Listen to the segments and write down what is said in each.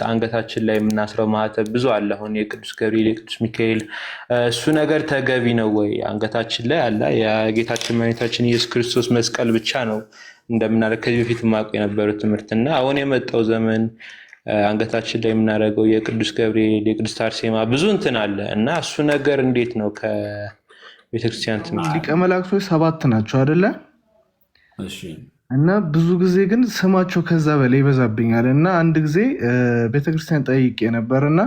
አንገታችን ላይ የምናስረው ማህተብ ብዙ አለ። አሁን የቅዱስ ገብርኤል የቅዱስ ሚካኤል እሱ ነገር ተገቢ ነው ወይ? አንገታችን ላይ አለ የጌታችን መድኃኒታችን ኢየሱስ ክርስቶስ መስቀል ብቻ ነው እንደምናደርግ ከዚህ በፊት ማውቅ የነበረው ትምህርት እና አሁን የመጣው ዘመን አንገታችን ላይ የምናደርገው የቅዱስ ገብርኤል የቅዱስ አርሴማ ብዙ እንትን አለ እና እሱ ነገር እንዴት ነው ከቤተክርስቲያን ትምህርት? ሊቀ መላእክቶች 7 ናቸው አይደለ? እሺ። እና ብዙ ጊዜ ግን ስማቸው ከዛ በላይ ይበዛብኛል እና አንድ ጊዜ ቤተክርስቲያን ጠይቄ ነበርና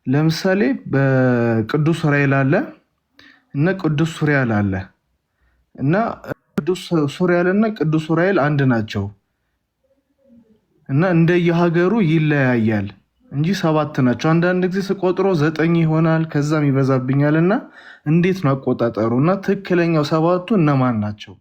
ለምሳሌ በቅዱስ ዑራኤል አለ እና ቅዱስ ሱሪያል አለ እና ቅዱስ ሱሪያል እና ቅዱስ ዑራኤል አንድ ናቸው እና እንደየሀገሩ ይለያያል እንጂ 7 ናቸው። አንዳንድ ጊዜ ስቆጥሮ 9 ይሆናል፣ ከዛም ይበዛብኛል እና እንዴት ነው አቆጣጠሩ? እና ትክክለኛው 7ቱ እነማን ናቸው?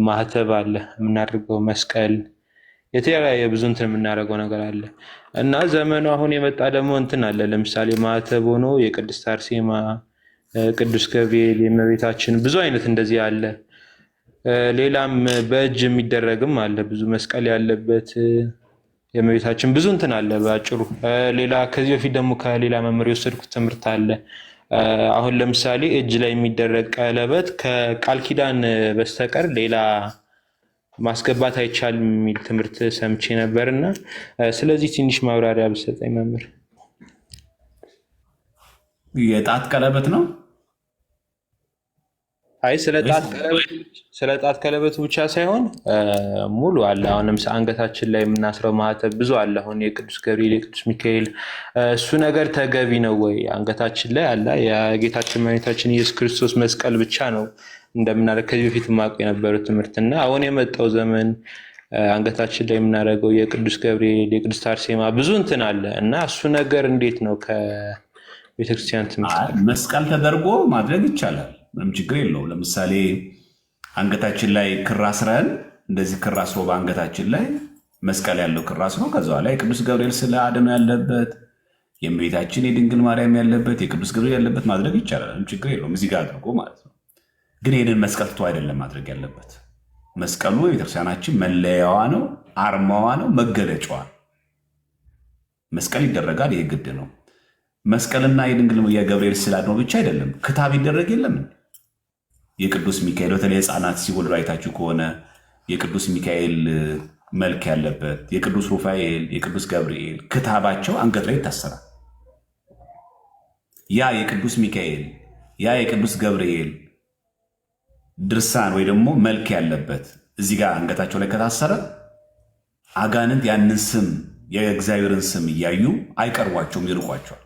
ማህተብ አለ የምናደርገው መስቀል የተለያየ ብዙ እንትን የምናደርገው ነገር አለ እና ዘመኑ አሁን የመጣ ደግሞ እንትን አለ። ለምሳሌ ማህተብ ሆኖ የቅድስት አርሴማ ቅዱስ ገብርኤል የእመቤታችን ብዙ አይነት እንደዚህ አለ። ሌላም በእጅ የሚደረግም አለ ብዙ መስቀል ያለበት የእመቤታችን ብዙ እንትን አለ በአጭሩ። ሌላ ከዚህ በፊት ደግሞ ከሌላ መምህር የወሰድኩት ትምህርት አለ። አሁን ለምሳሌ እጅ ላይ የሚደረግ ቀለበት ከቃል ኪዳን በስተቀር ሌላ ማስገባት አይቻልም የሚል ትምህርት ሰምቼ ነበርና ስለዚህ ትንሽ ማብራሪያ ብትሰጠኝ መምህር። የጣት ቀለበት ነው? አይ ስለ ጣት ቀለበቱ ብቻ ሳይሆን ሙሉ አለ። አሁንም አንገታችን ላይ የምናስረው ማህተብ ብዙ አለ። አሁን የቅዱስ ገብርኤል የቅዱስ ሚካኤል እሱ ነገር ተገቢ ነው ወይ? አንገታችን ላይ አለ የጌታችን መድኃኒታችን ኢየሱስ ክርስቶስ መስቀል ብቻ ነው እንደምናደርግ ከዚህ በፊት ማውቅ የነበረው ትምህርት እና አሁን የመጣው ዘመን አንገታችን ላይ የምናደርገው የቅዱስ ገብርኤል የቅዱስ አርሴማ ብዙ እንትን አለ እና እሱ ነገር እንዴት ነው ከቤተክርስቲያን ትምህርት? መስቀል ተደርጎ ማድረግ ይቻላል፣ ምንም ችግር የለውም። ለምሳሌ አንገታችን ላይ ክር አስረን እንደዚህ ክር አስሮ በአንገታችን ላይ መስቀል ያለው ክር አስሮ ከዛ ላይ ቅዱስ ገብርኤል ስለ አድኖ ያለበት የእመቤታችን የድንግል ማርያም ያለበት የቅዱስ ገብርኤል ያለበት ማድረግ ይቻላል፣ ምንም ችግር የለውም። እዚህ ጋር አድርጎ ማለት ነው። ግን ይህንን መስቀል ትቶ አይደለም ማድረግ ያለበት። መስቀሉ የቤተክርስቲያናችን መለያዋ ነው፣ አርማዋ ነው፣ መገለጫዋ። መስቀል ይደረጋል፣ ይሄ ግድ ነው። መስቀልና የድንግል የገብርኤል ስለ አድኖ ብቻ አይደለም፣ ክታብ ይደረግ የለም? የቅዱስ ሚካኤል በተለይ ህፃናት ሲወልዱ አይታችሁ ከሆነ የቅዱስ ሚካኤል መልክ ያለበት የቅዱስ ሩፋኤል የቅዱስ ገብርኤል ክታባቸው አንገት ላይ ይታሰራል። ያ የቅዱስ ሚካኤል ያ የቅዱስ ገብርኤል ድርሳን ወይ ደግሞ መልክ ያለበት እዚህ ጋር አንገታቸው ላይ ከታሰረ አጋንንት ያንን ስም የእግዚአብሔርን ስም እያዩ አይቀርቧቸውም፣ ይርቋቸዋል።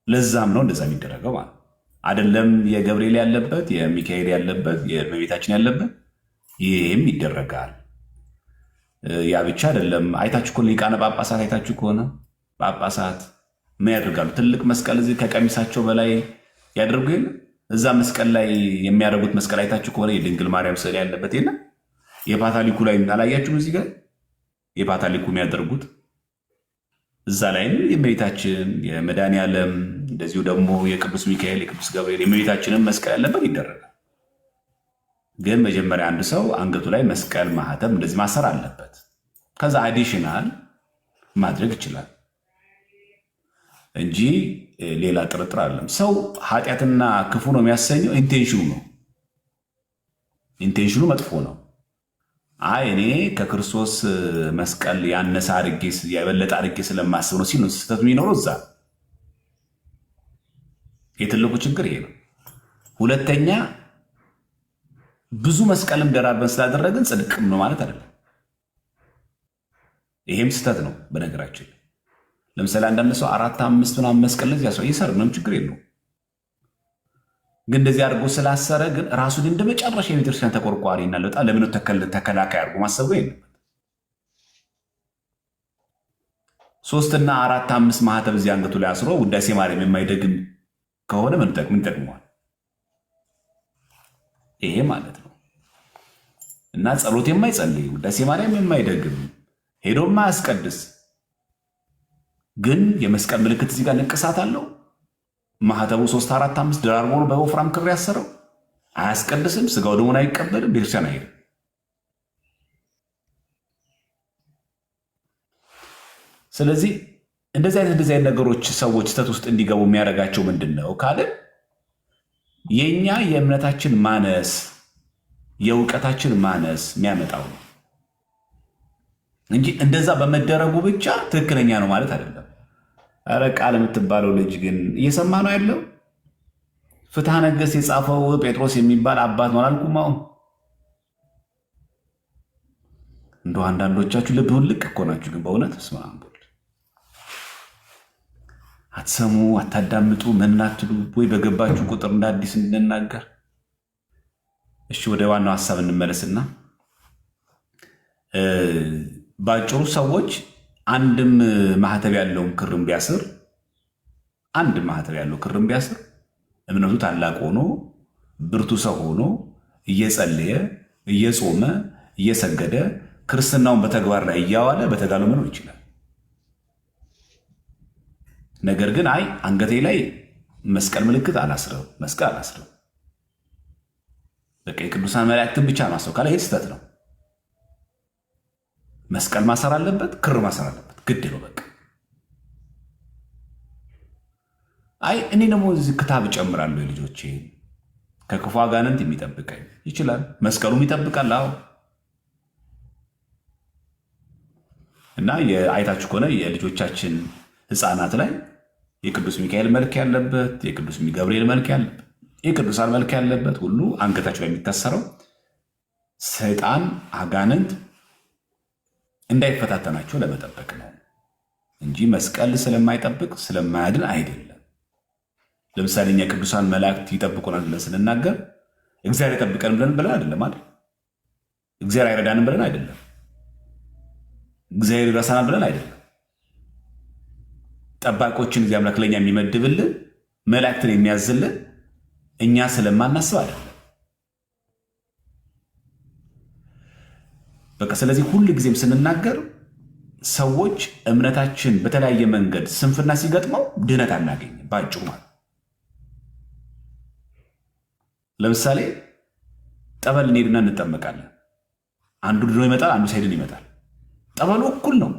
ለዛም ነው እንደዛ የሚደረገው ማለት አይደለም። የገብርኤል ያለበት የሚካኤል ያለበት የእመቤታችን ያለበት ይህም ይደረጋል። ያ ብቻ አይደለም። አይታችሁ ከሆነ ሊቃነ ጳጳሳት አይታችሁ ከሆነ ጳጳሳት ምን ያደርጋሉ? ትልቅ መስቀል እዚህ ከቀሚሳቸው በላይ ያደርጉ የለ? እዛ መስቀል ላይ የሚያደርጉት መስቀል አይታችሁ ከሆነ የድንግል ማርያም ስዕል ያለበት የለ? የፓታሊኩ ላይ አላያችሁም? እዚህ ጋር የፓታሊኩ የሚያደርጉት እዛ ላይም የእመቤታችን የመድኃኔዓለም እንደዚሁ ደግሞ የቅዱስ ሚካኤል የቅዱስ ገብርኤል የእመቤታችንን መስቀል ያለበት ይደረጋል። ግን መጀመሪያ አንድ ሰው አንገቱ ላይ መስቀል ማህተም እንደዚህ ማሰር አለበት። ከዛ አዲሽናል ማድረግ ይችላል እንጂ ሌላ ጥርጥር አለም። ሰው ኃጢአትና ክፉ ነው የሚያሰኘው ኢንቴንሽኑ ነው። ኢንቴንሽኑ መጥፎ ነው። አይ እኔ ከክርስቶስ መስቀል ያነሰ አድርጌ የበለጠ አድርጌ ስለማስብ ነው ሲል ስህተቱ የሚኖረው እዛ። የትልቁ ችግር ይሄ ነው። ሁለተኛ ብዙ መስቀልም ደራርበን ስላደረግን ጽድቅም ነው ማለት አይደለም። ይሄም ስህተት ነው። በነገራችን ለምሳሌ አንዳንድ ሰው 4፣ 5 ምናምን መስቀል ለዚህ ያሰው ይሰር ምንም ችግር የለውም። ግን እንደዚህ አድርጎ ስላሰረ ግን ራሱን እንደ መጨረሻ የቤተክርስቲያን ተቆርቋሪ እና ለጣ ለምን ተከላካይ አድርጎ ማሰቡ የለበት። 3 እና 4፣ 5 ማህተብ እዚህ አንገቱ ላይ አስሮ ውዳሴ ማርያም የማይደግም ከሆነ ምን ይጠቅመዋል? ይሄ ማለት ነው። እና ጸሎት የማይጸልይ ውዳሴ ማርያም የማይደግም ሄዶ ማያስቀድስ ግን የመስቀል ምልክት እዚህ ጋር ንቅሳት አለው ማህተቡ 3 4 5 ደራርቦ ነው በወፍራም ክር ያሰረው። አያስቀድስም፣ ስጋው ደሙን አይቀበልም፣ ቤተክርስቲያን አይሄድም። ስለዚህ እንደዚህ አይነት ነገሮች ሰዎች ስተት ውስጥ እንዲገቡ የሚያደርጋቸው ምንድን ነው ካለ የኛ የእምነታችን ማነስ የእውቀታችን ማነስ የሚያመጣው ነው እንጂ እንደዛ በመደረጉ ብቻ ትክክለኛ ነው ማለት አይደለም። ኧረ ቃል የምትባለው ልጅ ግን እየሰማ ነው ያለው። ፍትሐ ነገሥት የጻፈው ጴጥሮስ የሚባል አባት ነው አላልኩም? አሁን እንደው አንዳንዶቻችሁ ልብ ውልቅ እኮ ናችሁ። ግን በእውነት ስማ አትሰሙ፣ አታዳምጡ፣ ምን አትሉ ወይ? በገባችሁ ቁጥር እንደ አዲስ እንናገር። እሺ ወደ ዋናው ሀሳብ እንመለስና ባጭሩ ሰዎች አንድም ማህተብ ያለውን ክርም ቢያስር እምነቱ ታላቅ ሆኖ ብርቱ ሰው ሆኖ እየጸለየ እየጾመ እየሰገደ ክርስትናውን በተግባር ላይ እያዋለ በተጋሉ መኖር ይችላል። ነገር ግን አይ አንገቴ ላይ መስቀል ምልክት አላስረው፣ መስቀል አላስረው፣ በቃ የቅዱሳን መላእክትን ብቻ ማሰው ካለ ይህ ስህተት ነው። መስቀል ማሰር አለበት፣ ክር ማሰር አለበት፣ ግድ ነው በቃ። አይ እኔ ደግሞ እዚህ ክታብ እጨምራለሁ ልጆቼ ከክፉ አጋንንት የሚጠብቀኝ ይችላል፣ መስቀሉም ይጠብቃል። አዎ እና አይታችሁ ከሆነ የልጆቻችን ህፃናት ላይ የቅዱስ ሚካኤል መልክ ያለበት፣ የቅዱስ ገብርኤል መልክ ያለበት፣ የቅዱሳን መልክ ያለበት ሁሉ አንገታቸው ላይ የሚታሰረው ሰይጣን አጋንንት እንዳይፈታተናቸው ለመጠበቅ ነው እንጂ መስቀል ስለማይጠብቅ ስለማያድን አይደለም። ለምሳሌ እኛ ቅዱሳን መላእክት ይጠብቁናል ብለን ስንናገር እግዚአብሔር ይጠብቀን ብለን አይደለም አይደል? እግዚአብሔር አይረዳንም ብለን አይደለም። እግዚአብሔር ይረሳናል ብለን አይደለም። ጠባቆችን እግዚአብሔር አምላክ ለኛ የሚመድብልን መላእክትን የሚያዝልን እኛ ስለማናስብ አይደለም። በቃ ስለዚህ ሁሉ ጊዜም ስንናገር ሰዎች እምነታችን በተለያየ መንገድ ስንፍና ሲገጥመው ድነት አናገኝም ባጭሩ ማለት። ለምሳሌ ጠበል እንሄድና እንጠመቃለን። አንዱ ድኖ ይመጣል፣ አንዱ ሳይድን ይመጣል። ጠበሉ እኩል ነው።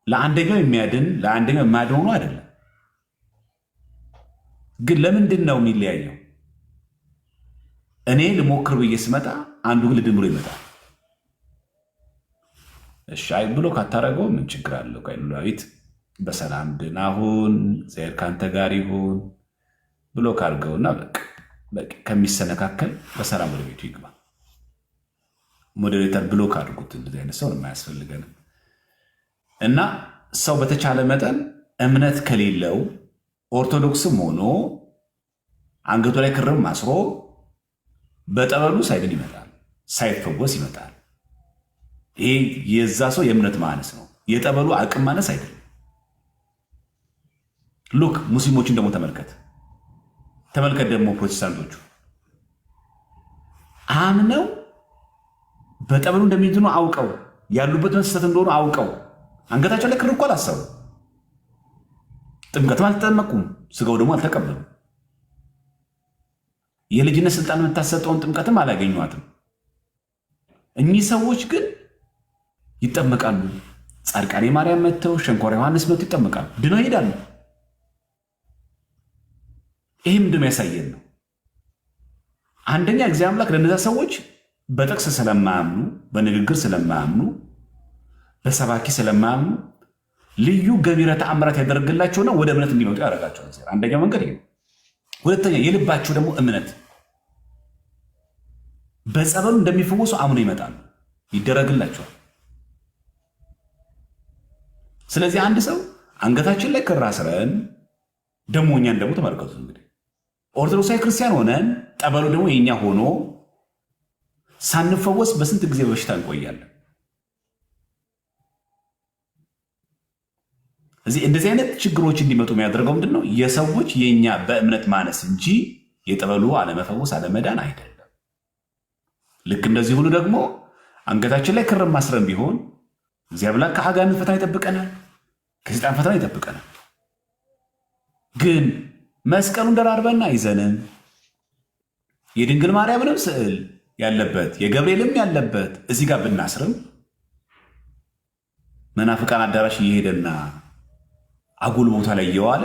ለአንደኛው የሚያድን ለአንደኛው የማያድን ሆኖ አይደለም። ግን ለምንድን ነው የሚለያየው? እኔ ልሞክር ብዬ ስመጣ አንዱ ግን ልድን ብሎ ይመጣል። እሺ አይ ብሎ ካታረገው ምን ችግር አለው? ከሉላዊት በሰላም ድን አሁን እግዚአብሔር ካንተ ጋር ይሁን ብሎ ካርገውና በቃ ከሚሰነካከል በሰላም ወደ ቤቱ ይግባ። ሞዴሬተር ብሎ ካድርጉት። እንደዚህ አይነት ሰው የማያስፈልገንም እና ሰው በተቻለ መጠን እምነት ከሌለው ኦርቶዶክስም ሆኖ አንገቱ ላይ ክርም አስሮ በጠበሉ ሳይድን ይመጣል፣ ሳይፈወስ ይመጣል። ይሄ የዛ ሰው የእምነት ማነስ ነው፣ የጠበሉ አቅም ማነስ አይደለም። ሉክ ሙስሊሞችን ደግሞ ተመልከት ደግሞ ፕሮቴስታንቶቹ አምነው በጠበሉ እንደሚድኑ አውቀው ያሉበት ስህተት እንደሆኑ አውቀው አንገታቸው ላይ ክር እኮ አላሰሩ። ጥምቀትም አልተጠመቁም፣ ስጋው ደግሞ አልተቀበሉም። የልጅነት ስልጣን የምታሰጠውን ጥምቀትም አላገኟትም። እኚህ ሰዎች ግን ይጠመቃሉ። ጻድቃኔ ማርያም መጥተው ሸንኮራ ዮሐንስ መጥተው ይጠመቃሉ፣ ድነው ይሄዳሉ። ይህም ምንድን ያሳየን ነው? አንደኛ እግዚአብሔር አምላክ ለእነዚያ ሰዎች በጥቅስ ስለማያምኑ፣ በንግግር ስለማያምኑ፣ በሰባኪ ስለማያምኑ ልዩ ገቢረ ተአምራት ያደረግላቸውና ወደ እምነት እንዲመጡ ያደርጋቸዋል። አንደኛው መንገድ ይሄ ነው። ሁለተኛ የልባቸው ደግሞ እምነት በጸበሉ እንደሚፈወሱ አምኖ ይመጣሉ፣ ይደረግላቸዋል። ስለዚህ አንድ ሰው አንገታችን ላይ ክር አስረን ደግሞ እኛን ደግሞ ተመልከቱ እንግዲህ ኦርቶዶክሳዊ ክርስቲያን ሆነን ጠበሉ ደግሞ የኛ ሆኖ ሳንፈወስ በስንት ጊዜ በሽታ እንቆያለን። እንደዚህ አይነት ችግሮች እንዲመጡ የሚያደርገው ምንድን ነው? የሰዎች የኛ በእምነት ማነስ እንጂ የጠበሉ አለመፈወስ አለመዳን አይደለም። ልክ እንደዚህ ሁሉ ደግሞ አንገታችን ላይ ክር ማስረን ቢሆን እግዚአብሔር ከአጋንንት ፈተና ይጠብቀናል፣ ከሰይጣን ፈተና ይጠብቀናል። ግን መስቀሉን ደራርበና ይዘንም የድንግል ማርያምንም ስዕል ያለበት የገብርኤልም ያለበት እዚህ ጋር ብናስርም መናፍቃን አዳራሽ እየሄደና አጉል ቦታ ላይ እየዋለ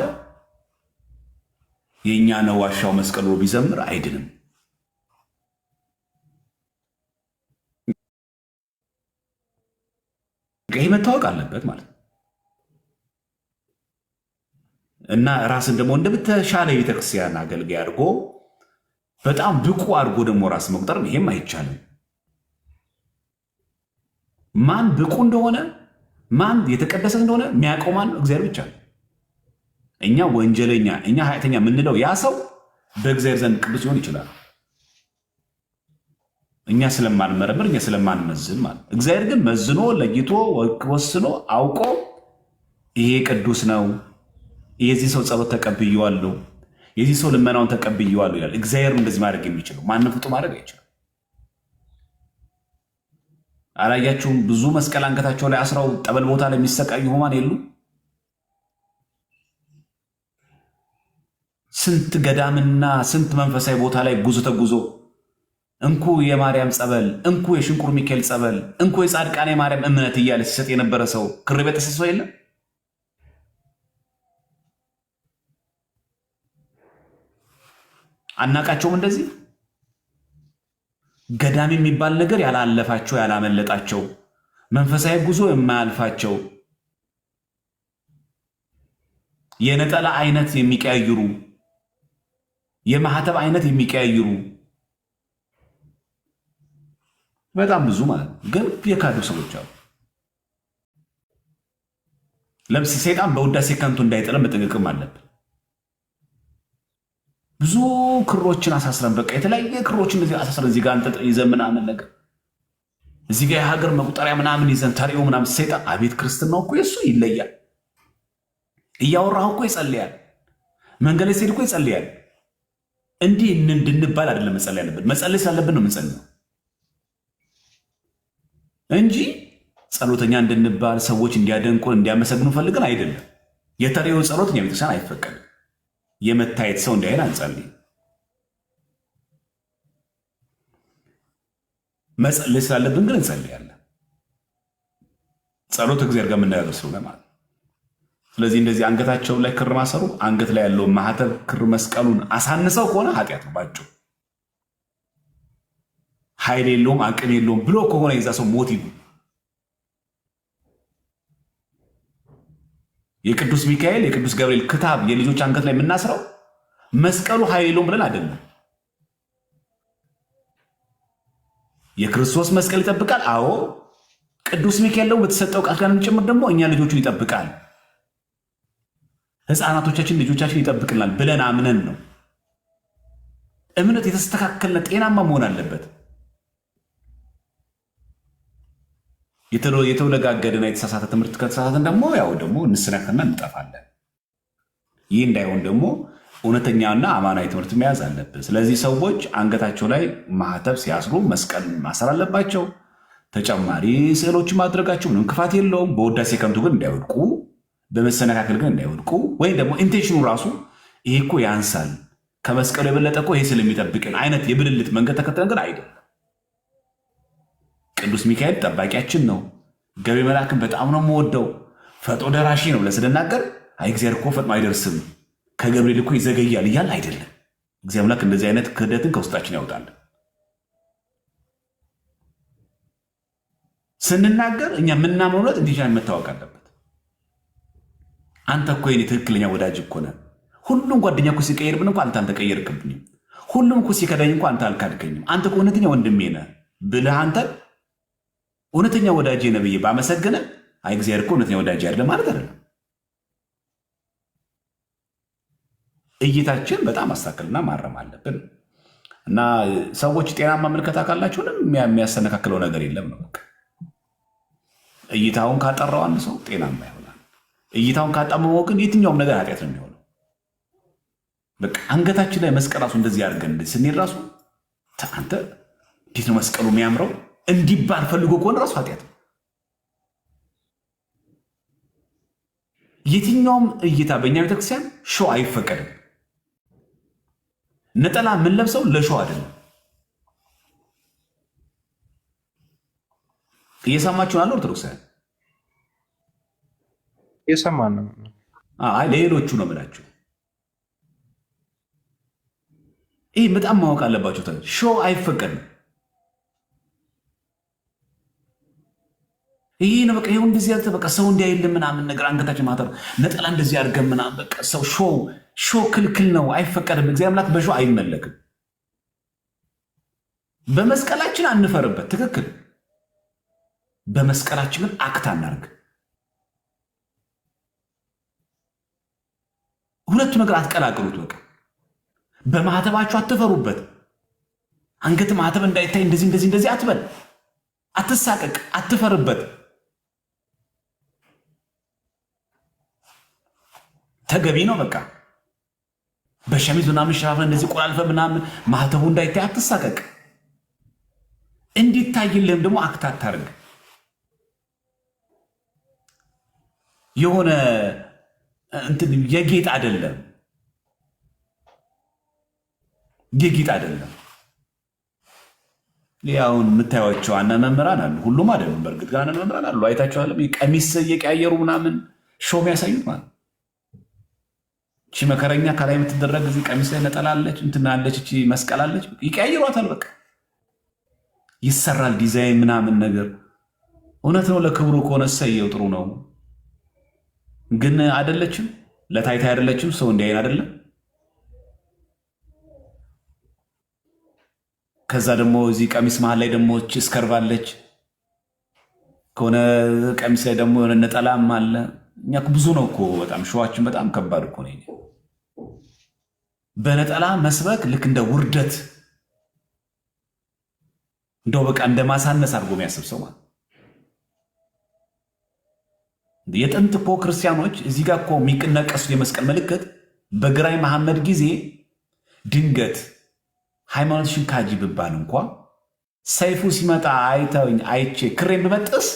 የእኛ ነው ዋሻው መስቀሉ ቢዘምር አይድንም። ይህ መታወቅ አለበት ማለት ነው። እና ራስን ደግሞ እንደምትሻለ የቤተክርስቲያን አገልጋይ አድርጎ በጣም ብቁ አድርጎ ደግሞ ራስ መቁጠር ይሄም አይቻልም። ማን ብቁ እንደሆነ ማን የተቀደሰ እንደሆነ የሚያውቀው ማን ነው? እግዚአብሔር ብቻ ነው። እኛ ወንጀለኛ እኛ ኃጢአተኛ የምንለው ያ ሰው በእግዚአብሔር ዘንድ ቅዱስ ሊሆን ይችላል። እኛ ስለማንመረምር እኛ ስለማንመዝን ማለት እግዚአብሔር ግን መዝኖ ለይቶ ወስኖ አውቆ ይሄ ቅዱስ ነው፣ የዚህ ሰው ጸሎት ተቀብዬዋለሁ፣ የዚህ ሰው ልመናውን ተቀብዬዋለሁ ይላል። እግዚአብሔር እንደዚህ ማድረግ የሚችለው ማንም ፍጡር ማድረግ አይችልም። አላያችሁም? ብዙ መስቀል አንገታቸው ላይ አስረው ጠበል ቦታ ላይ የሚሰቃዩ ሕሙማን የሉ? ስንት ገዳምና ስንት መንፈሳዊ ቦታ ላይ ጉዞ ተጉዞ እንኩ የማርያም ጸበል፣ እንኩ የሽንቁር ሚካኤል ጸበል፣ እንኩ የጻድቃኔ ማርያም እምነት እያለ ሲሰጥ የነበረ ሰው ክር ቤት ተሰሶ የለም? አናቃቸውም? እንደዚህ ገዳም የሚባል ነገር ያላለፋቸው ያላመለጣቸው መንፈሳዊ ጉዞ የማያልፋቸው የነጠላ አይነት የሚቀያይሩ የማህተብ አይነት የሚቀያይሩ በጣም ብዙ ማለት ነው። ግን የካዱ ሰዎች አሉ። ለምሳሌ ሰይጣን በውዳሴ ከንቱ እንዳይጥለን መጠንቀቅም አለብን። ብዙ ክሮችን አሳስረን በቃ የተለያየ ክሮችን እንደዚህ አሳስረን እዚህ ጋር አንጠጥ ይዘን ምናምን ነገር እዚህ ጋር የሀገር መቁጠሪያ ምናምን ይዘን ታሪው ምናምን ሰይጣን አቤት ክርስትናው እኮ የሱ ይለያል። እያወራሁ እኮ ይጸልያል። መንገድ ላይ ሲሄድ እኮ ይጸልያል። እንዲህ እንድንባል አይደለም መጸለይ ያለብን። መጸለይ ስላለብን ነው የምንጸልየው እንጂ ጸሎተኛ እንድንባል ሰዎች እንዲያደንቁን እንዲያመሰግኑ ፈልገን አይደለም። የተሬው ጸሎት እኛ ቤተክርስቲያን አይፈቀድም። የመታየት ሰው እንዲያይን አንጸልይ። መጸለይ ስላለብን ግን እንጸልያለን። ጸሎት እግዚአብሔር ጋር የምናደርግ ስለሆነ ማለት። ስለዚህ እንደዚህ አንገታቸው ላይ ክር ማሰሩ አንገት ላይ ያለው ማህተብ ክር መስቀሉን አሳንሰው ከሆነ ኃጢአት ነው ባጭው። ኃይል የለውም አቅም የለውም ብሎ ከሆነ የዛ ሰው ሞት ይሉ። የቅዱስ ሚካኤል የቅዱስ ገብርኤል ክታብ የልጆች አንገት ላይ የምናስረው መስቀሉ ኃይል የለውም ብለን አይደለም። የክርስቶስ መስቀል ይጠብቃል። አዎ ቅዱስ ሚካኤል ደግሞ በተሰጠው ቃል ጋር ጭምር ደግሞ እኛ ልጆቹን ይጠብቃል። ህፃናቶቻችን ልጆቻችን ይጠብቅናል ብለን አምነን ነው። እምነት የተስተካከለ ጤናማ መሆን አለበት። የተወለጋገደና የተሳሳተ ትምህርት ከተሳሳተን ደግሞ ያው ደግሞ እንስነክና እንጠፋለን። ይህ እንዳይሆን ደግሞ እውነተኛና አማናዊ ትምህርት መያዝ አለብን። ስለዚህ ሰዎች አንገታቸው ላይ ማህተብ ሲያስሩ መስቀል ማሰር አለባቸው። ተጨማሪ ስዕሎችን ማድረጋቸው ምንም ክፋት የለውም። በውዳሴ ከንቱ ግን እንዳይወድቁ፣ በመሰነካከል ግን እንዳይወድቁ ወይም ደግሞ ኢንቴንሽኑ ራሱ ይሄ እኮ ያንሳል ከመስቀሉ የበለጠ እኮ ይሄ ስለሚጠብቅን አይነት የብልልት መንገድ ተከትለን ግን አይደለም። ቅዱስ ሚካኤል ጠባቂያችን ነው። ገቢ መልአክን በጣም ነው የምወደው፣ ፈጥኖ ደራሺ ነው ብለን ስንናገር አይ እግዚአብሔር እኮ ፈጥኖ አይደርስም ከገብርኤል እኮ ይዘገያል እያልን አይደለም። እግዚአብሔር አምላክ እንደዚህ አይነት ክህደትን ከውስጣችን ያውጣል። ስንናገር እኛ የምናምነው እውነት እንዲህ መታወቅ አለበት። አንተ እኮ የኔ ትክክለኛ ወዳጅ እኮ ነህ። ሁሉም ጓደኛ እኮ ሲቀየርብን እንኳ አንተ አልተቀየርክብኝም። ሁሉም እኮ ሲከዳኝ እንኳ አንተ አልካድከኝም። አንተ እኮ እውነተኛ ወንድሜ ነህ ብለህ አንተ እውነተኛ ወዳጄ ነህ ብዬ ባመሰግነ አይ እግዚአብሔር እኮ እውነተኛ ወዳጄ አይደለም ማለት አይደለም። እይታችን በጣም ማስተካከልና ማረም አለብን እና ሰዎች ጤናማ ምልከታ ካላቸውንም የሚያሰነካክለው ነገር የለም ነው። በቃ እይታውን ካጠራው አንድ ሰው ጤናማ ይሆናል። እይታውን ካጣመመው ግን የትኛውም ነገር ኃጢአት ነው የሚሆነው። በቃ አንገታችን ላይ መስቀል ራሱ እንደዚህ አድርገን ስንሄድ ራሱ አንተ እንዴት ነው መስቀሉ የሚያምረው እንዲባል ፈልጎ ከሆነ ራሱ ኃጢአት ነው። የትኛውም እይታ በእኛ ቤተክርስቲያን ሾው አይፈቀድም። ነጠላ የምንለብሰው ለሾው አይደለም። እየሰማችሁን አለ ኦርቶዶክሳውያን? እየሰማን ነው። አይ ለሌሎቹ ነው የምላችሁ። ይህ በጣም ማወቅ አለባቸው። ሾው አይፈቀድም። ይሄ ነው በቃ ይሁን እንደዚህ ያልተ በቃ ሰው እንዲያይልን ምናምን ነገር አንገታችን ማተር ነጠላ እንደዚህ አድርገን ምናምን በቃ ሰው ሾው ክልክል ነው፣ አይፈቀድም። እግዚአብሔር አምላክ በሾው አይመለክም። በመስቀላችን አንፈርበት፣ ትክክል። በመስቀላችን ግን አክት አናርግ። ሁለቱ ነገር አትቀላቅሉት። በቃ በማህተባችሁ አትፈሩበት። አንገት ማህተብ እንዳይታይ እንደዚህ አትበል። አትሳቀቅ፣ አትፈርበት። ተገቢ ነው። በቃ በሸሚዝ ምናምን ሸፋፍን እንደዚህ ቆላልፈ ምናምን ማህተቡ እንዳይታይ አትሳቀቅ። እንዲታይልህም ደግሞ አክት አታርግ። የሆነ እንትን የጌጥ አይደለም፣ የጌጥ አይደለም። ያውን የምታዩቸው አንዳንድ መምህራን አሉ፣ ሁሉም አይደሉም። በእርግጥ ግን አንዳንድ መምህራን አሉ፣ አይታችኋል። ቀሚስ እየቀያየሩ ምናምን ሾው የሚያሳዩት ማለት እቺ መከረኛ ከላይ የምትደረግ እዚህ ቀሚስ ላይ ነጠላለች እንትናለች፣ እቺ መስቀላለች፣ ይቀያይሯታል። በቃ ይሰራል ዲዛይን ምናምን ነገር። እውነት ነው፣ ለክብሩ ከሆነ እሰየው፣ ጥሩ ነው። ግን አይደለችም፣ ለታይታ አይደለችም፣ ሰው እንዲያይን አይደለም። ከዛ ደግሞ እዚህ ቀሚስ መሀል ላይ ደግሞ እስከርባለች ከሆነ ቀሚስ ላይ ደግሞ የሆነ ነጠላም አለ። እኛ ብዙ ነው እኮ በጣም ሸዋችን በጣም ከባድ እኮ ነው። በነጠላ መስበክ ልክ እንደ ውርደት እንደው በቃ እንደ ማሳነስ አድርጎ የሚያስብ ሰው ማለት የጥንት እኮ ክርስቲያኖች እዚህ ጋር እኮ የሚነቀሱት የመስቀል ምልክት በግራኝ መሐመድ ጊዜ ድንገት ሃይማኖትሽን ካጂ ብባል እንኳ ሰይፉ ሲመጣ አይቼ ክሬን ብበጥስ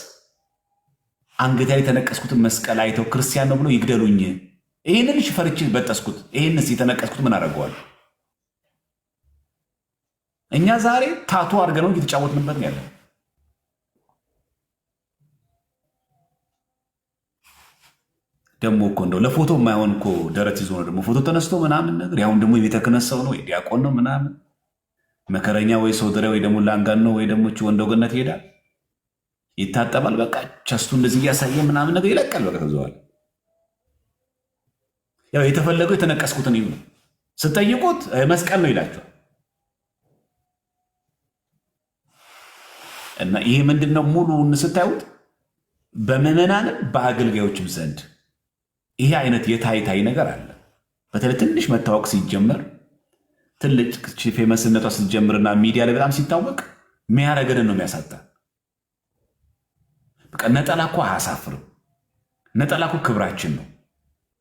አንገት ላይ የተነቀስኩትን መስቀል አይተው ክርስቲያን ነው ብሎ ይግደሉኝ። ይህንን ሽፈርቼ በጠስኩት፣ ይህንስ የተነቀስኩት ምን አደርገዋል? እኛ ዛሬ ታቱ አድርገነው እየተጫወትንበት ነው ያለን። ደግሞ እኮ እንደው ለፎቶ የማይሆን እኮ ደረት ይዞ ነው ደግሞ ፎቶ ተነስቶ ምናምን ነገር። ያሁን ደግሞ የቤተ ክህነት ሰው ነው ወይ ዲያቆን ነው ምናምን መከረኛ ወይ ሶደሬ ወይ ደግሞ ላንጋን ነው ወይ ደግሞ ወንደ ወገነት ይሄዳል፣ ይታጠባል። በቃ ቸስቱ እንደዚህ እያሳየ ምናምን ነገር ይለቃል። በቃ ተዘዋል። ያው የተፈለገው የተነቀስኩትን ይሁን ስጠይቁት መስቀል ነው ይላቸዋል። እና ይሄ ምንድነው ሙሉውን ስታዩት በምዕመናንም በአገልጋዮችም ዘንድ ይሄ አይነት የታይታይ ነገር አለ። በተለይ ትንሽ መታወቅ ሲጀመር ትልቅ ፌመስነቷ ስትጀምርና ሚዲያ ላይ በጣም ሲታወቅ የሚያረገንን ነው የሚያሳጣ። በቃ ነጠላ እኮ አያሳፍርም። ነጠላ እኮ ክብራችን ነው።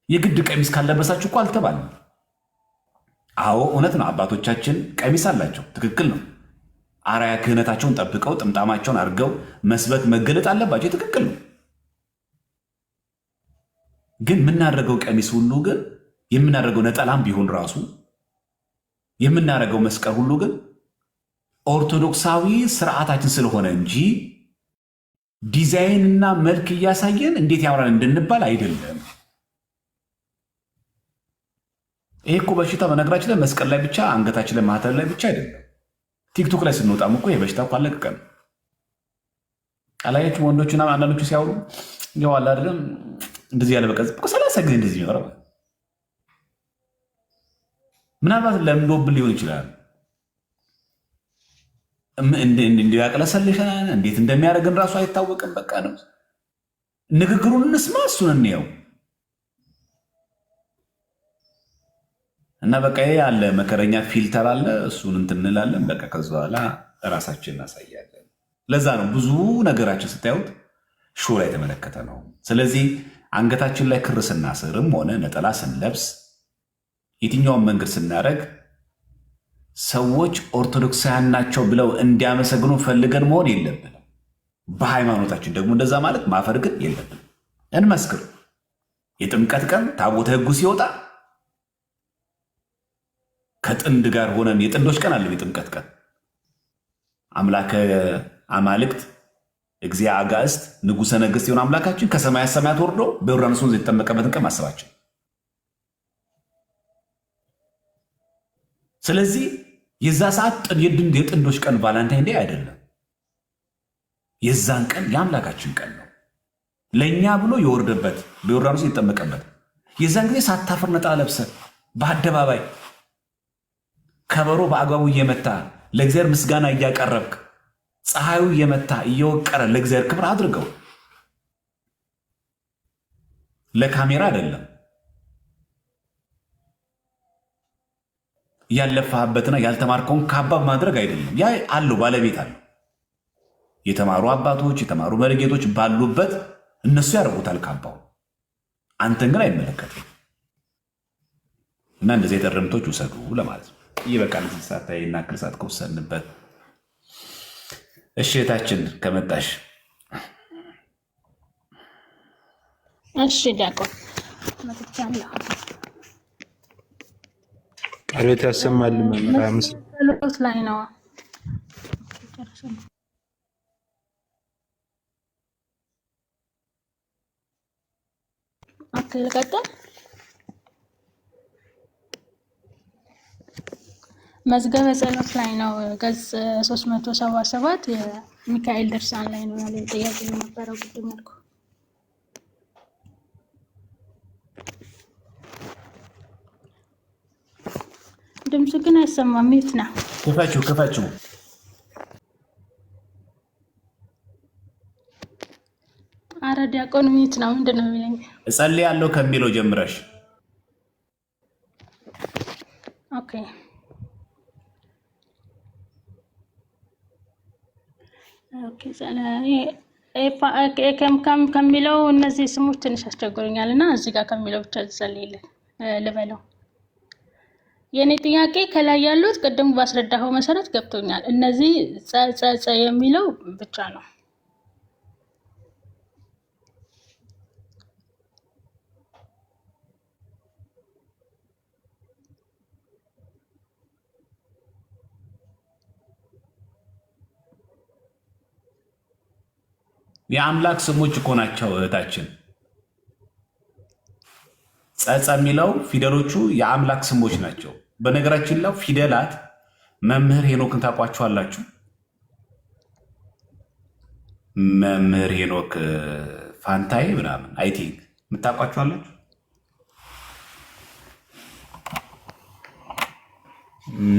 የግድ ቀሚስ ካለበሳችሁ እኮ አልተባለም። አዎ እውነት ነው። አባቶቻችን ቀሚስ አላቸው፣ ትክክል ነው። አራያ ክህነታቸውን ጠብቀው ጥምጣማቸውን አድርገው መስበክ መገለጥ አለባቸው፣ ትክክል ነው። ግን የምናደርገው ቀሚስ ሁሉ ግን የምናደርገው ነጠላም ቢሆን ራሱ የምናደርገው መስቀል ሁሉ ግን ኦርቶዶክሳዊ ስርዓታችን ስለሆነ እንጂ ዲዛይንና መልክ እያሳየን እንዴት ያምራል እንድንባል አይደለም። ይሄ እኮ በሽታ በነገራችን ላይ መስቀል ላይ ብቻ አንገታችን ላይ ማህተብ ላይ ብቻ አይደለም። ቲክቶክ ላይ ስንወጣም እኮ ይሄ በሽታ እኮ አለቀቀን። አላያችሁ ወንዶችና አንዳንዶቹ ሲያወሩ ያው አለ አይደለም እንደዚህ ያለ በቃ 30 ጊዜ እንደዚህ ይኖራል። ምናልባት ለምዶብን ሊሆን ይችላል። እንዲያቅለሰልሸን እንዴት እንደሚያደርግን ራሱ አይታወቅም። በቃ ነው ንግግሩን እንስማ፣ እሱን እንየው እና በቃ ይሄ ያለ መከረኛ ፊልተር አለ፣ እሱን እንትን እንላለን። በቃ ከዛ በኋላ ራሳችን እናሳያለን። ለዛ ነው ብዙ ነገራችን ስታዩት ሾው ላይ የተመለከተ ነው። ስለዚህ አንገታችን ላይ ክር ስናስርም ሆነ ነጠላ ስንለብስ የትኛውን መንገድ ስናደርግ ሰዎች ኦርቶዶክሳውያን ናቸው ብለው እንዲያመሰግኑ ፈልገን መሆን የለብንም። በሃይማኖታችን ደግሞ እንደዛ ማለት ማፈር ግን የለብንም። እንመስክር። የጥምቀት ቀን ታቦተ ሕጉ ሲወጣ ከጥንድ ጋር ሆነን የጥንዶች ቀን አለ። የጥምቀት ቀን አምላከ አማልክት እግዚአ አጋዕዝት ንጉሠ ነገሥት የሆነ አምላካችን ከሰማያት ሰማያት ወርዶ በዮርዳኖስ ወንዝ የተጠመቀበትን ቀን ማሰባችን። ስለዚህ የዛ ሰዓት የጥንዶች ቀን ቫላንታይን ዴይ አይደለም። የዛን ቀን የአምላካችን ቀን ነው። ለእኛ ብሎ የወረደበት በዮርዳኖስ የተጠመቀበት የዛን ጊዜ ሳታፍር ነጠላ ለብሰህ በአደባባይ ከበሮ በአግባቡ እየመታ ለእግዚአብሔር ምስጋና እያቀረብክ ፀሐዩ እየመታ እየወቀረ ለእግዚአብሔር ክብር አድርገው። ለካሜራ አይደለም። ያለፋህበትና ያልተማርከውን ካባ ማድረግ አይደለም። ያ አለው ባለቤት አለው። የተማሩ አባቶች የተማሩ መሪጌቶች ባሉበት እነሱ ያደርጉታል ካባው። አንተን ግን አይመለከትም። እና እንደዚህ የጠረምቶች ውሰዱ ለማለት ነው። ይበቃል። ሰዓት ይናክል ሰዓት ከወሰንበት። እሺ እህታችን ከመጣሽ። እሺ ዲያቆን መጥቻለሁ። ቃሎት ያሰማል። መምህር ጸሎት ላይ ነው። ኦኬ ልቀጥል። መዝገበ ጸሎት ላይ ነው። ገጽ 377 የሚካኤል ድርሳን ላይ ነው ያለው። ጥያቄ የነበረው ቅድም ያልኩህ ድምፁ ግን አይሰማም። ሚዩት ነው። ክፈችው። አረ ዲያቆን ሚዩት ነው። ምንድን ነው የሚለኝ? እጸልያለሁ ከሚለው ጀምረሽ። ኦኬ ከሚለው እነዚህ ስሞች ትንሽ አስቸግሮኛል እና እዚህ ጋር ከሚለው ብቻ ልጸልይልን ልበለው። የኔ ጥያቄ ከላይ ያሉት ቅድም ባስረዳኸው መሰረት ገብቶኛል። እነዚህ ጸጸ የሚለው ብቻ ነው። የአምላክ ስሞች እኮ ናቸው እህታችን። ጸጸ የሚለው ፊደሎቹ የአምላክ ስሞች ናቸው። በነገራችን ላይ ፊደላት መምህር ሄኖክን ታውቋቸዋላችሁ? መምህር ሄኖክ ፋንታይ ምናምን አይ ቲንክ የምታውቋቸዋላችሁ?